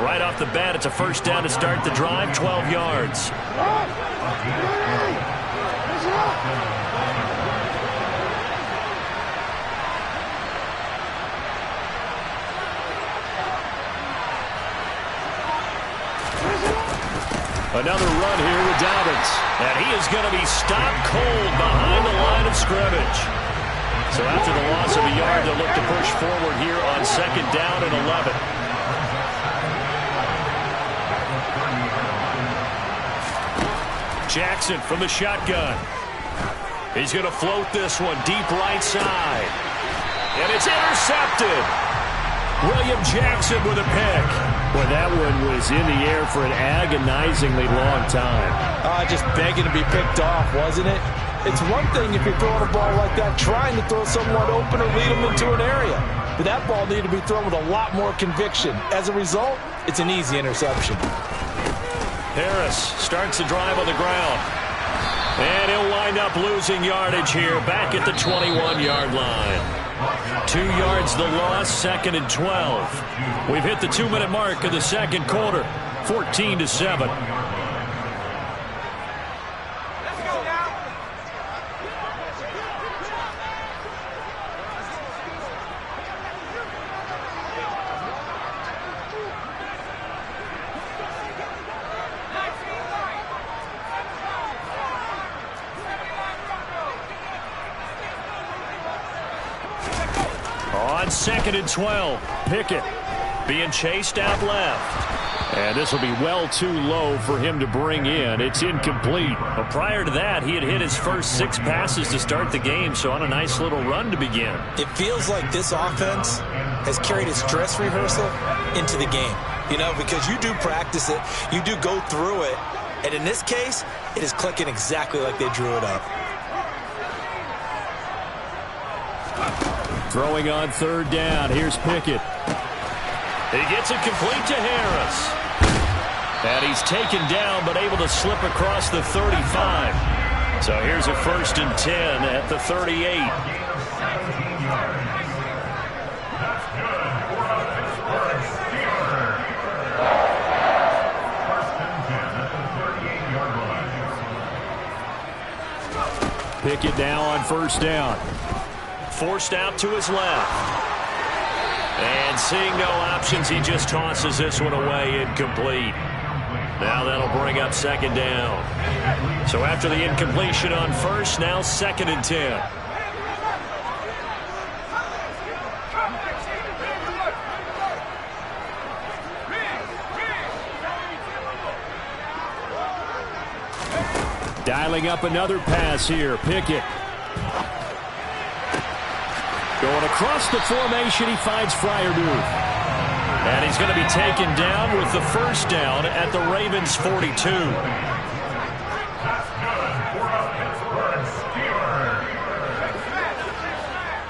Right off the bat, it's a first down to start the drive, 12 yards. Another run here with Dobbins. And he is going to be stopped cold behind the line of scrimmage. So after the loss of a yard, they'll look to push forward here on second down and 11. Jackson from the shotgun. He's going to float this one deep right side. And it's intercepted. William Jackson with a pick. Well, that one was in the air for an agonizingly long time. Just begging to be picked off, wasn't it? It's one thing if you're throwing a ball like that, trying to throw someone open or lead them into an area. But that ball needed to be thrown with a lot more conviction. As a result, it's an easy interception. Harris starts the drive on the ground. And he'll wind up losing yardage here back at the 21-yard line. 2 yards the loss, second and 12. We've hit the 2-minute mark of the second quarter, 14-7. On second and 12, Pickett being chased out left. And this will be well too low for him to bring in. It's incomplete. But prior to that, he had hit his first 6 passes to start the game, so on a nice little run to begin. It feels like this offense has carried its dress rehearsal into the game. You know, because you do practice it, you do go through it, and in this case, it is clicking exactly like they drew it up. Throwing on third down. Here's Pickett. He gets it complete to Harris. And he's taken down but able to slip across the 35. So here's a 1st and 10 at the 38. That's good for the Pittsburgh Steelers. 1st and 10 at the 38-yard line. Pickett now on 1st down. Forced out to his left. And seeing no options, he just tosses this one away, incomplete. Now that'll bring up 2nd down. So after the incompletion on 1st, now 2nd and 10. Dialing up another pass here. Pickett. Going across the formation, he finds Freiermuth. And he's going to be taken down with the 1st down at the Ravens' 42. That's good for the Pittsburgh Steelers.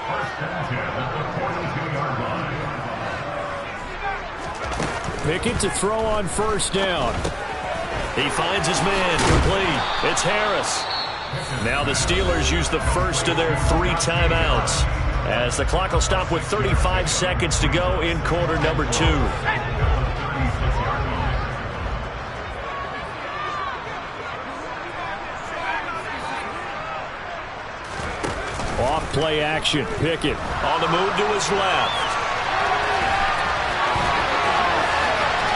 1st and 10 at the 42-yard line. Pickett to throw on 1st down. He finds his man, complete. It's Harris. Now the Steelers use the first of their 3 timeouts, as the clock will stop with 35 seconds to go in quarter number 2. Off play action. Pickett on the move to his left.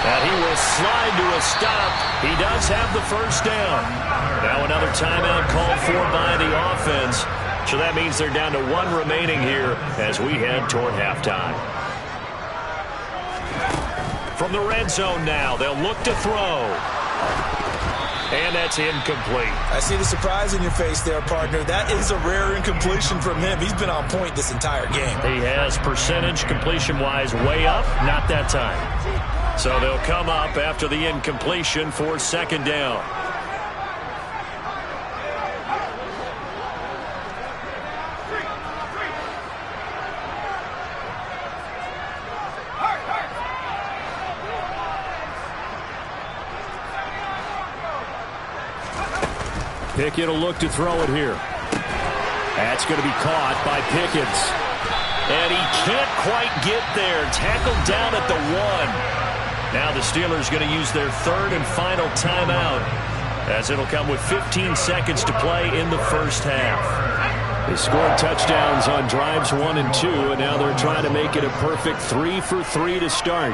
And he will slide to a stop. He does have the 1st down. Now another timeout called for by the offense. So that means they're down to 1 remaining here as we head toward halftime. From the red zone now, they'll look to throw. And that's incomplete. I see the surprise in your face there, partner. That is a rare incompletion from him. He's been on point this entire game. He has percentage completion-wise way up, not that time. So they'll come up after the incompletion for 2nd down. Pickett will look to throw it here. That's going to be caught by Pickens. And he can't quite get there. Tackled down at the 1. Now the Steelers going to use their 3rd and final timeout, as it'll come with 15 seconds to play in the 1st half. They scored touchdowns on drives 1 and 2, and now they're trying to make it a perfect 3 for 3 to start.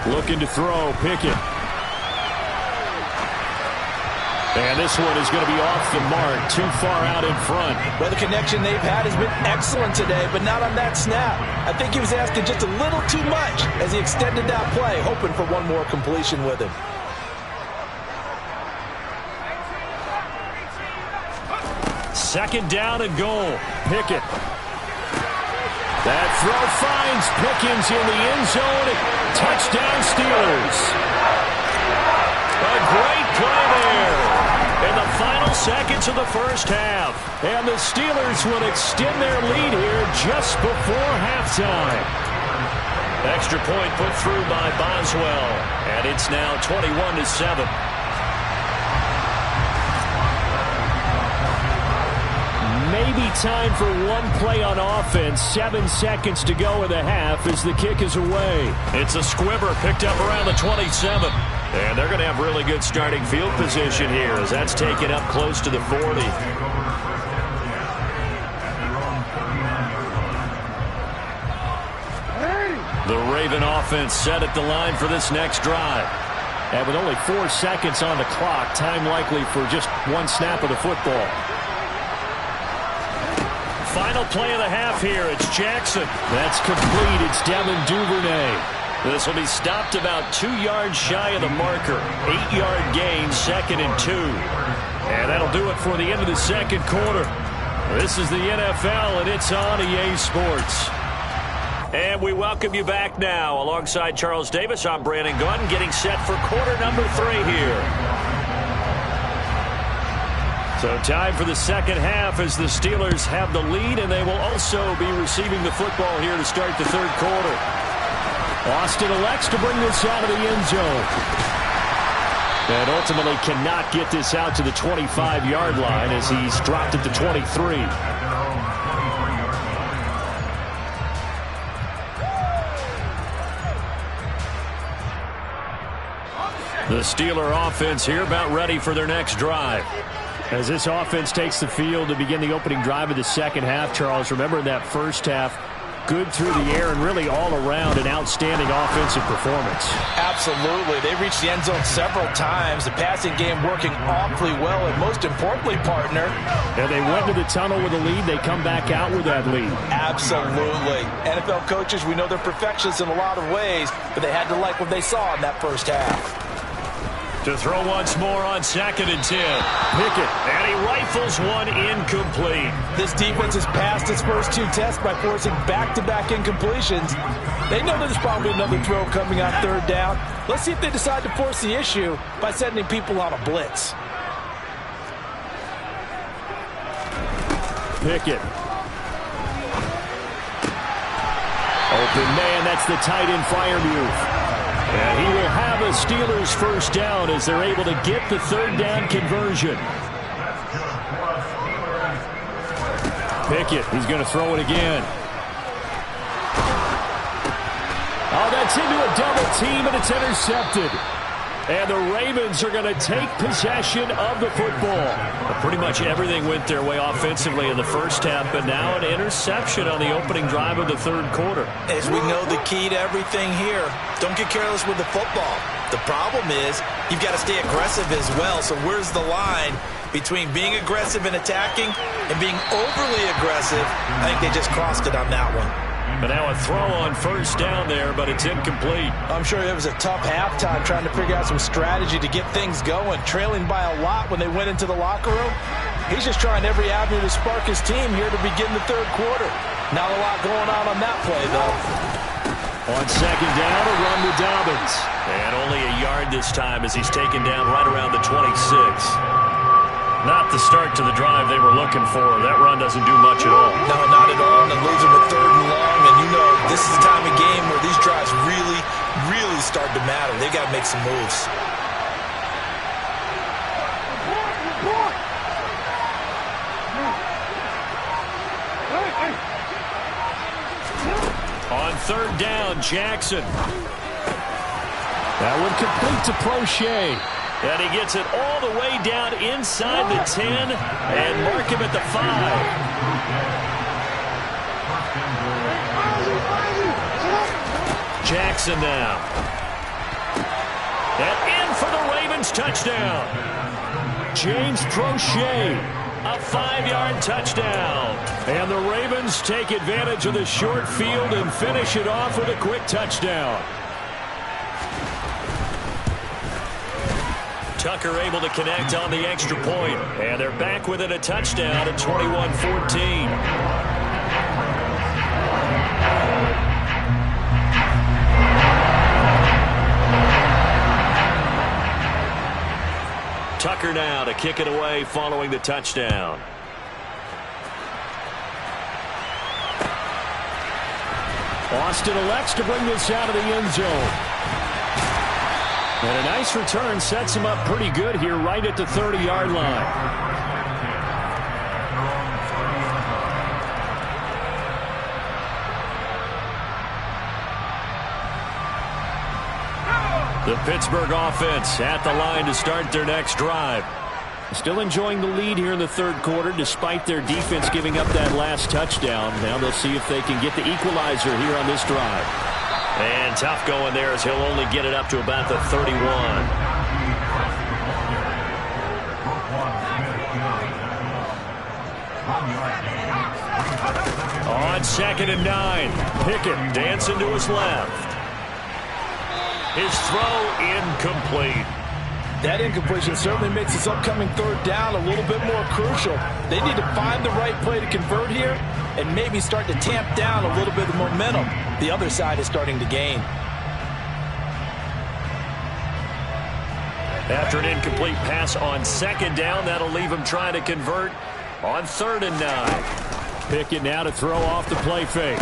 Looking to throw, Pickett. And this one is going to be off the mark, too far out in front. Well, the connection they've had has been excellent today, but not on that snap. I think he was asking just a little too much as he extended that play, hoping for one more completion with him. Second down and goal. Pickett. That throw finds Pickens in the end zone. Touchdown, Steelers. A great play there in the final seconds of the 1st half. And the Steelers will extend their lead here just before halftime. Extra point put through by Boswell. And it's now 21-7. Maybe time for one play on offense. 7 seconds to go in the half as the kick is away. It's a squibber picked up around the 27. And they're going to have really good starting field position here as that's taken up close to the 40. The Raven offense set at the line for this next drive. And with only 4 seconds on the clock, time likely for just 1 snap of the football. Final play of the half here. It's Jackson. That's complete. It's Devin Duvernay. This will be stopped about 2 yards shy of the marker. 8-yard gain, 2nd and 2. And that'll do it for the end of the 2nd quarter. This is the NFL, and it's on EA Sports. And we welcome you back now. Alongside Charles Davis, I'm Brandon Gunn, getting set for quarter number 3 here. So time for the 2nd half as the Steelers have the lead, and they will also be receiving the football here to start the 3rd quarter. Austin elects to bring this out of the end zone. And ultimately cannot get this out to the 25-yard line as he's dropped at the 23. The Steeler offense here about ready for their next drive. As this offense takes the field to begin the opening drive of the second half, Charles, remember in that first half, good through the air and really all around an outstanding offensive performance. Absolutely. They reached the end zone several times. The passing game working awfully well, and most importantly, partner. And they went to the tunnel with a lead. They come back out with that lead. Absolutely. NFL coaches, we know they're perfectionists in a lot of ways, but they had to like what they saw in that first half. To throw once more on 2nd and 10. Pickett. And he rifles one incomplete. This defense has passed its first 2 tests by forcing back-to-back incompletions. They know there's probably another throw coming on 3rd down. Let's see if they decide to force the issue by sending people on a blitz. Pickett. Open man, that's the tight end Freiermuth. And he will have a Steelers first down as they're able to get the 3rd down conversion. Pickett, he's going to throw it again. Oh, that's into a double team, and it's intercepted. And the Ravens are going to take possession of the football. Pretty much everything went their way offensively in the first half, but now an interception on the opening drive of the 3rd quarter. As we know, the key to everything here, don't get careless with the football. The problem is you've got to stay aggressive as well. So where's the line between being aggressive and attacking and being overly aggressive? I think they just crossed it on that one. But now a throw on 1st down there, but it's incomplete. I'm sure it was a tough halftime trying to figure out some strategy to get things going. Trailing by a lot when they went into the locker room. He's just trying every avenue to spark his team here to begin the 3rd quarter. Not a lot going on that play, though. On 2nd down, a run with Dobbins. And only a yard this time as he's taken down right around the 26. Not the start to the drive they were looking for. That run doesn't do much at all. No, not at all. And losing with 3rd and long. And you know, this is the time of game where these drives really, really start to matter. They've got to make some moves. On 3rd down, Jackson. That one complete to Prochet. And he gets it all the way down inside the 10 and mark him at the 5. Jackson now. And in for the Ravens touchdown. James Prochet. A 5-yard touchdown. And the Ravens take advantage of the short field and finish it off with a quick touchdown. Tucker able to connect on the extra point. And they're back with it, a touchdown at 21-14. Tucker now to kick it away following the touchdown. Austin elects to bring this out of the end zone. And a nice return sets him up pretty good here right at the 30-yard line. The Pittsburgh offense at the line to start their next drive. Still enjoying the lead here in the 3rd quarter despite their defense giving up that last touchdown. Now they'll see if they can get the equalizer here on this drive. And tough going there as he'll only get it up to about the 31. On 2nd and 9, Pickett dancing to his left. His throw incomplete. That incompletion certainly makes this upcoming 3rd down a little bit more crucial. They need to find the right play to convert here and maybe start to tamp down a little bit of momentum. The other side is starting to gain. After an incomplete pass on 2nd down, that'll leave him trying to convert on 3rd and 9. Pickett now to throw off the play fake.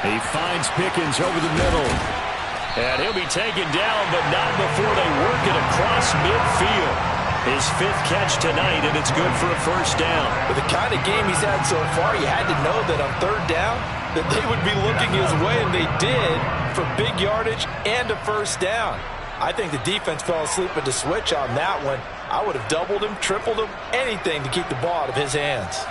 He finds Pickens over the middle. And he'll be taken down, but not before they work it across midfield. His 5th catch tonight, and it's good for a first down. With the kind of game he's had so far, you had to know that on 3rd down that they would be looking his way, and they did, for big yardage and a first down. I think the defense fell asleep at the switch on that one. I would have doubled him, tripled him, anything to keep the ball out of his hands.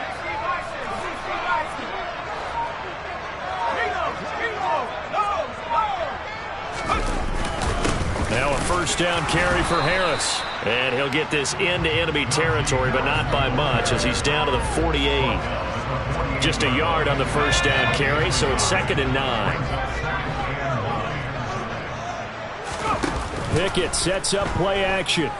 Now a first down carry for Harris. And he'll get this into enemy territory, but not by much, as he's down to the 48. Just a yard on the first down carry, so it's 2nd and 9. Pickett sets up play action.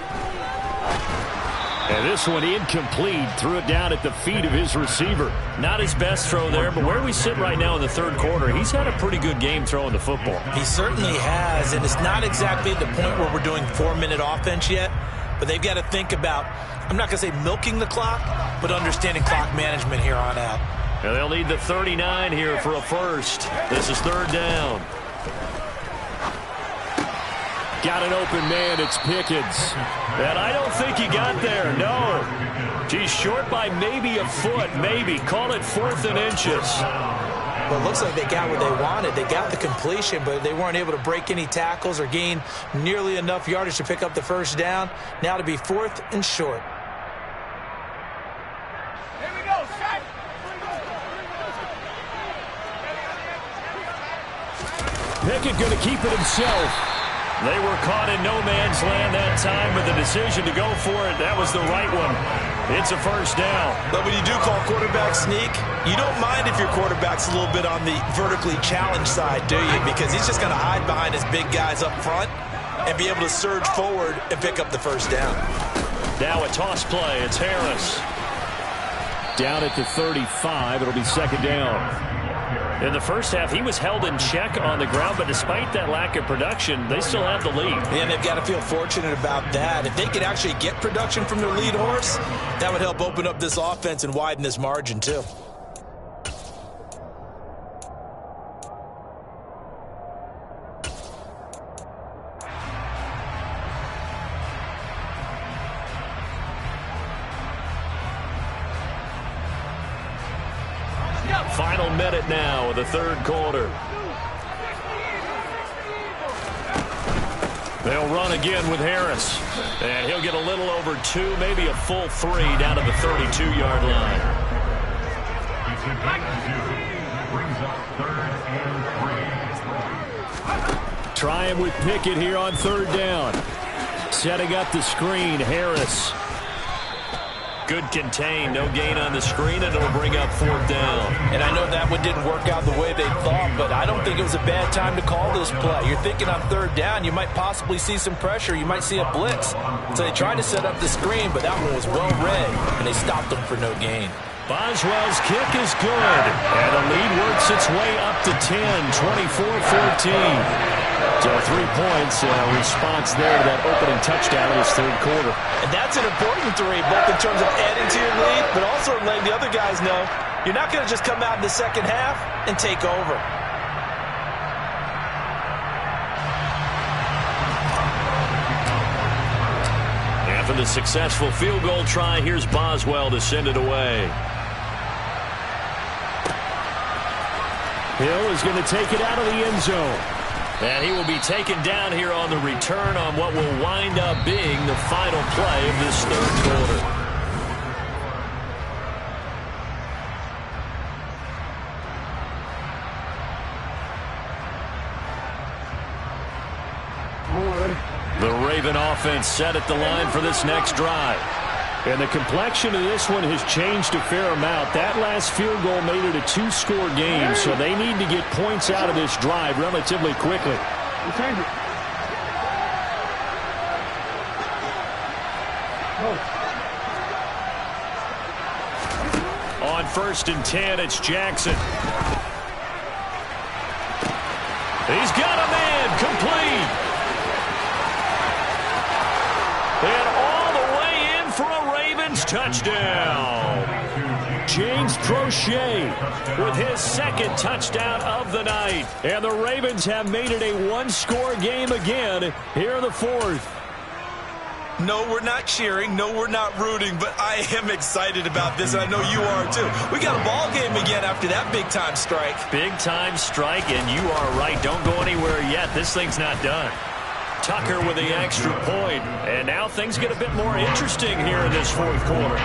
And this one incomplete. Threw it down at the feet of his receiver. Not his best throw there, but where we sit right now in the 3rd quarter, he's had a pretty good game throwing the football. He certainly has, and it's not exactly the point where we're doing 4-minute offense yet, but they've got to think about, I'm not going to say milking the clock, but understanding clock management here on out. And they'll need the 39 here for a first. This is 3rd down. Got an open man. It's Pickens. And I don't think he got there. No. He's short by maybe a foot. Maybe. Call it 4th and inches. Well, it looks like they got what they wanted. They got the completion, but they weren't able to break any tackles or gain nearly enough yardage to pick up the first down. Now to be 4th and short. Here we go, Shaq. Pickett going to keep it himself. They were caught in no man's land that time, but the decision to go for it, that was the right one. It's a first down. But when you do call quarterback sneak, you don't mind if your quarterback's a little bit on the vertically challenged side, do you? Because he's just going to hide behind his big guys up front and be able to surge forward and pick up the first down. Now a toss play. It's Harris. Down at the 35. It'll be 2nd down. In the first half, he was held in check on the ground, but despite that lack of production, they still have the lead. And they've got to feel fortunate about that. If they could actually get production from their lead horse, that would help open up this offense and widen this margin, too. Final minute now of the 3rd quarter. They'll run again with Harris. And he'll get a little over 2, maybe a full 3 down to the 32-yard line. Brings up 3rd and 3. Trying with Pickett here on 3rd down. Setting up the screen, Harris. Good contain, no gain on the screen, and it'll bring up 4th down. And I know that one didn't work out the way they thought, but I don't think it was a bad time to call this play. You're thinking on 3rd down, you might possibly see some pressure. You might see a blitz. So they tried to set up the screen, but that one was well read, and they stopped them for no gain. Boswell's kick is good, and the lead works its way up to 10, 24-14. So 3 points, response there to that opening touchdown in his 3rd quarter. And that's an important 3, both in terms of adding to your lead, but also letting the other guys know you're not going to just come out in the second half and take over. After the successful field goal try, here's Boswell to send it away. Hill is going to take it out of the end zone. And he will be taken down here on the return on what will wind up being the final play of this 3rd quarter. The Raven offense set at the line for this next drive. And the complexion of this one has changed a fair amount. That last field goal made it a 2-score game, so they need to get points out of this drive relatively quickly. On 1st and 10, it's Jackson. He's got a man, complete. And all the way in for a Ravens touchdown. James Prochet with his second touchdown of the night. And the Ravens have made it a one-score game again here in the fourth. No, we're not cheering. No, we're not rooting, but I am excited about this, and I know you are too. We got a ball game again after that big-time strike. Big-time strike, and you are right. Don't go anywhere yet. This thing's not done. Tucker with the extra point, and now things get a bit more interesting here in this fourth quarter.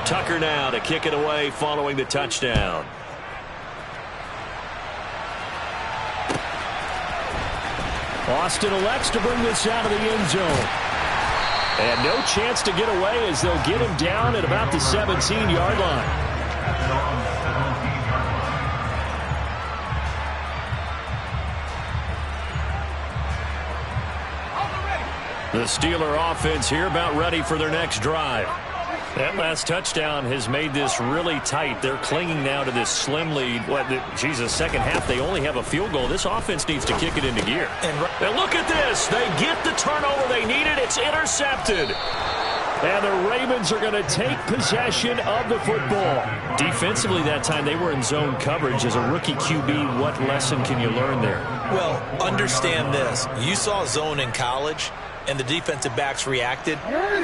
Tucker now to kick it away following the touchdown. Austin elects to bring this out of the end zone. And no chance to get away as they'll get him down at about the 17-yard line. The Steeler offense here about ready for their next drive. That last touchdown has made this really tight. They're clinging now to this slim lead. Second half, they only have a field goal. This offense needs to kick it into gear. And look at this. They get the turnover they needed. It's intercepted. And the Ravens are going to take possession of the football. Defensively that time, they were in zone coverage. As a rookie QB, what lesson can you learn there? Well, understand this. You saw zone in college, and the defensive backs reacted,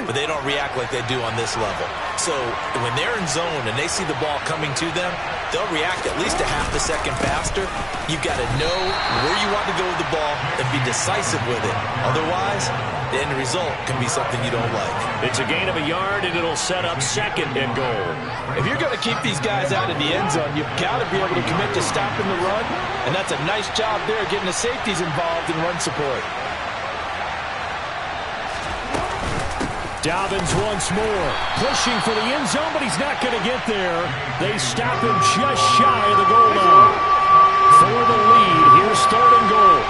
but they don't react like they do on this level. So when they're in zone and they see the ball coming to them, they'll react at least a half a second faster. You've got to know where you want to go with the ball and be decisive with it. Otherwise, the end result can be something you don't like. It's a gain of a yard, and it'll set up second and goal. If you're going to keep these guys out of the end zone, you've got to be able to commit to stopping the run, and that's a nice job there getting the safeties involved in run support. Dobbins once more, pushing for the end zone, but he's not going to get there. They stop him just shy of the goal line. For the lead, here's third and goal.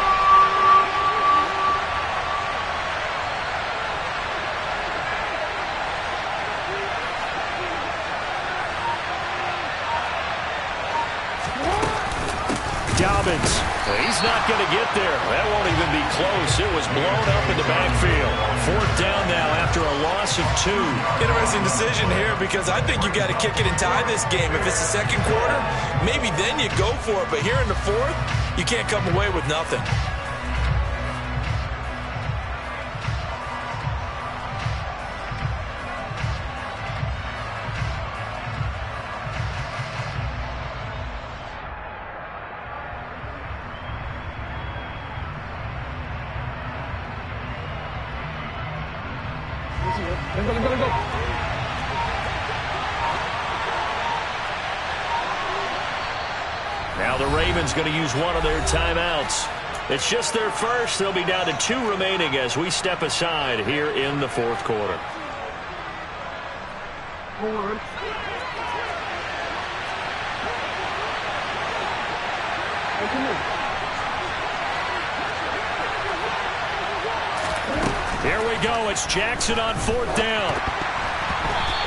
Dobbins, he's not going to get there. That won't even be close. It was blown up in the backfield. Fourth down now after a loss of 2. Interesting decision here because I think you got to kick it and tie this game. If it's the second quarter, maybe then you go for it. But here in the fourth, you can't come away with nothing. Now the Ravens going to use one of their timeouts. It's just their first. They'll be down to 2 remaining as we step aside here in the fourth quarter. Here we go. It's Jackson on fourth down.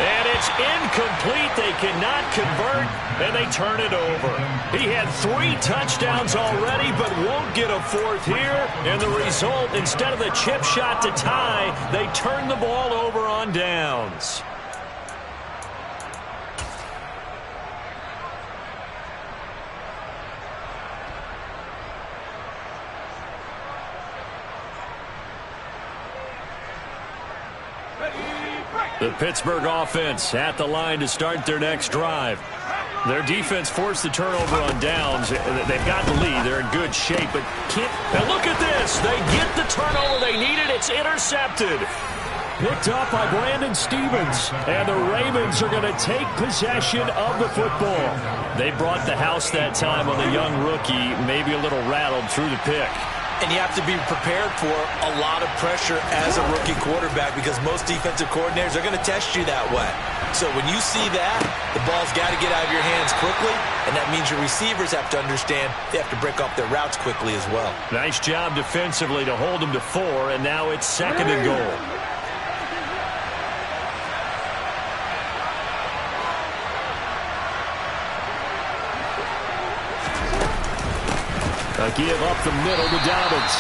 And it's incomplete. They cannot convert, and they turn it over. He had 3 touchdowns already, but won't get a fourth here. And the result, instead of the chip shot to tie, they turn the ball over on downs. The Pittsburgh offense at the line to start their next drive. Their defense forced the turnover on downs. They've got the lead. They're in good shape, but can't. And look at this. They get the turnover they needed. It's intercepted. Picked up by Brandon Stephens. And the Ravens are going to take possession of the football. They brought the house that time on the young rookie, maybe a little rattled through the pick. And you have to be prepared for a lot of pressure as a rookie quarterback because most defensive coordinators are going to test you that way. So when you see that, the ball's got to get out of your hands quickly, and that means your receivers have to understand they have to break off their routes quickly as well. Nice job defensively to hold them to 4, and now it's second and goal. A give up the middle to Dobbins.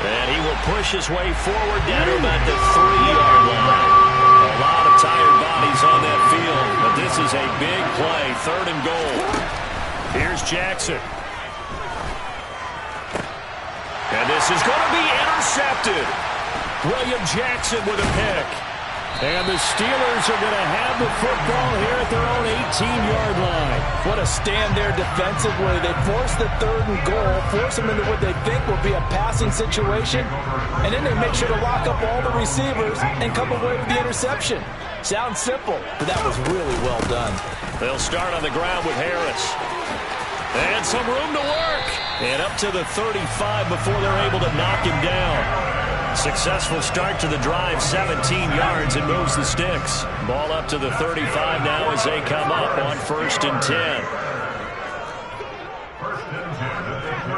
And he will push his way forward down to about the 3-yard line. A lot of tired bodies on that field, but this is a big play, 3rd and goal. Here's Jackson. And this is going to be intercepted. William Jackson with a pick. And the Steelers are going to have the football here at their own 18-yard line. What a stand there defensively. They force the 3rd and goal, force them into what they think will be a passing situation, and then they make sure to lock up all the receivers and come away with the interception. Sounds simple, but that was really well done. They'll start on the ground with Harris. And some room to work. And up to the 35 before they're able to knock him down. Successful start to the drive, 17 yards, and moves the sticks. Ball up to the 35 now as they come up on 1st and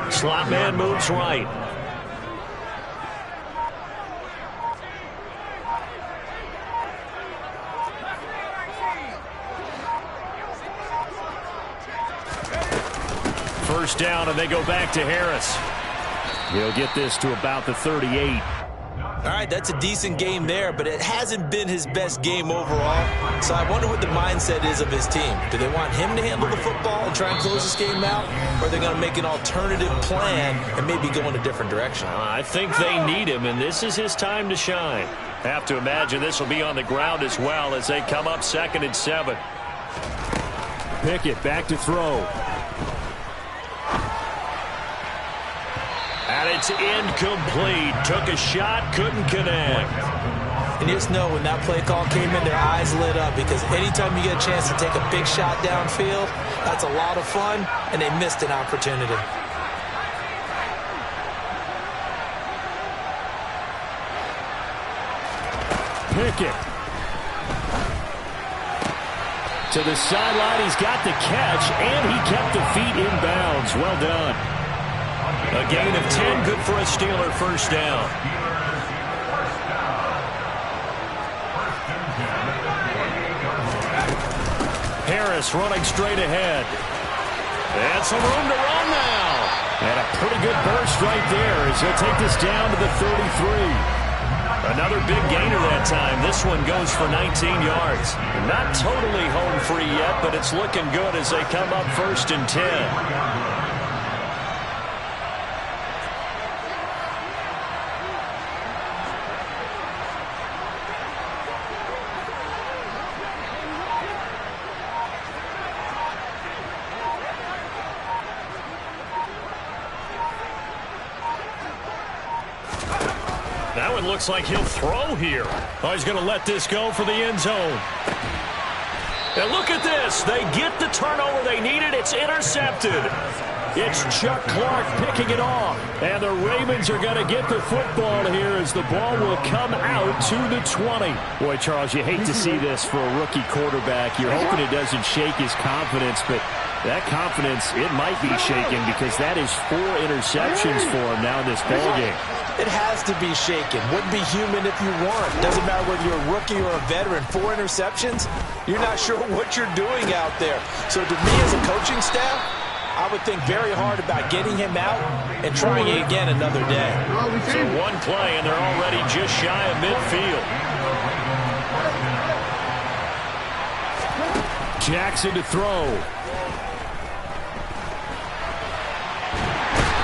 10. Slot man moves right. First down, and they go back to Harris. He'll get this to about the 38. All right, that's a decent game there, but it hasn't been his best game overall. So I wonder what the mindset is of his team. Do they want him to handle the football and try and close this game out? Or are they going to make an alternative plan and maybe go in a different direction? I think they need him, and this is his time to shine. Have to imagine this will be on the ground as well as they come up 2nd and 7. Pickett back to throw. And it's incomplete. Took a shot, couldn't connect. And you just know when that play call came in, their eyes lit up, because anytime you get a chance to take a big shot downfield, that's a lot of fun, and they missed an opportunity. Pickett. To the sideline, he's got the catch, and he kept the feet in bounds. Well done. A gain of 10, good for a Steeler first down. Harris running straight ahead. And some room to run now. And a pretty good burst right there as he'll take this down to the 33. Another big gainer that time. This one goes for 19 yards. Not totally home free yet, but it's looking good as they come up 1st and 10. That one looks like he'll throw here. Oh, he's going to let this go for the end zone. And look at this. They get the turnover they needed. It's intercepted. It's Chuck Clark picking it off. And the Ravens are going to get the football here as the ball will come out to the 20. Boy, Charles, you hate to see this for a rookie quarterback. You're hoping it doesn't shake his confidence, but that confidence, it might be shaken because that is 4 interceptions for him now in this ballgame. It has to be shaken. Wouldn't be human if you weren't. Doesn't matter whether you're a rookie or a veteran. 4 interceptions, you're not sure what you're doing out there. So to me as a coaching staff, I would think very hard about getting him out and trying it again another day. So one play, and they're already just shy of midfield. Jackson to throw.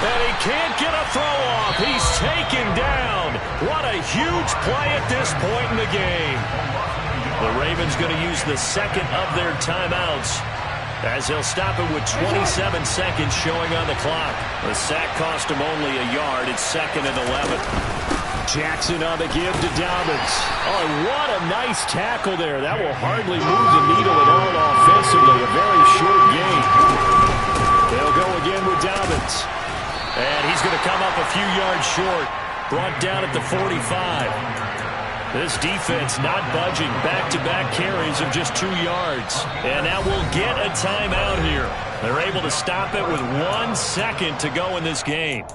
And he can't get a throw off. He's taken down. What a huge play at this point in the game. The Ravens going to use the second of their timeouts as they'll stop it with 27 seconds showing on the clock. The sack cost him only a yard. It's 2nd and 11. Jackson on the give to Dobbins. Oh, what a nice tackle there. That will hardly move the needle at all offensively. A very short game. They'll go again with Dobbins. And he's going to come up a few yards short. Brought down at the 45. This defense not budging. Back-to-back carries of just 2 yards. And now we'll get a timeout here. They're able to stop it with 1 second to go in this game.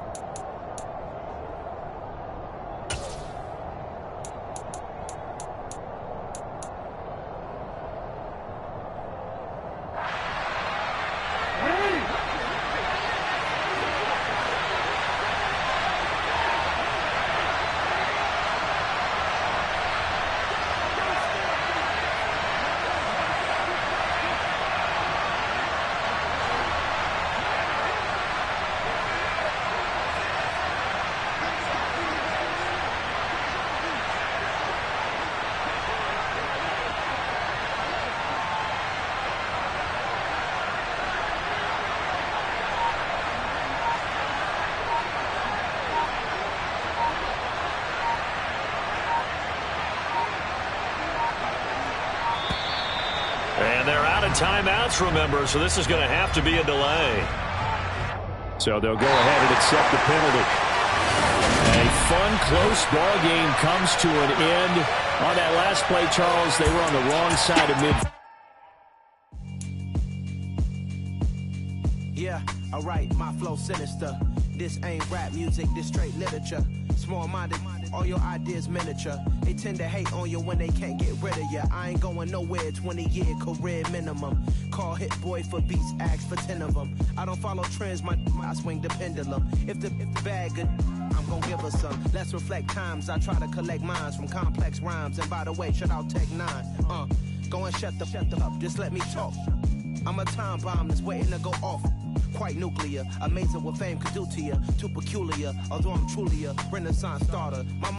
of timeouts, remember, so this is going to have to be a delay. So they'll go ahead and accept the penalty. A fun, close ball game comes to an end. On that last play, Charles, they were on the wrong side of mid. Yeah, alright, my flow sinister. This ain't rap music, this straight literature. Small-minded, all your ideas miniature. They tend to hate on you when they can't get rid of you. I ain't going nowhere, 20-year career minimum. Call Hit Boy for beats, ask for 10 of them. I don't follow trends, I swing the pendulum. If the bag good, I'm gonna give her some. Let's reflect times, I try to collect minds from complex rhymes. And by the way, shout out Tech 9. Go and shut the up, just let me talk. I'm a time bomb that's waiting to go off. Quite nuclear, amazing what fame could do to you. Too peculiar, although I'm truly a Renaissance starter. My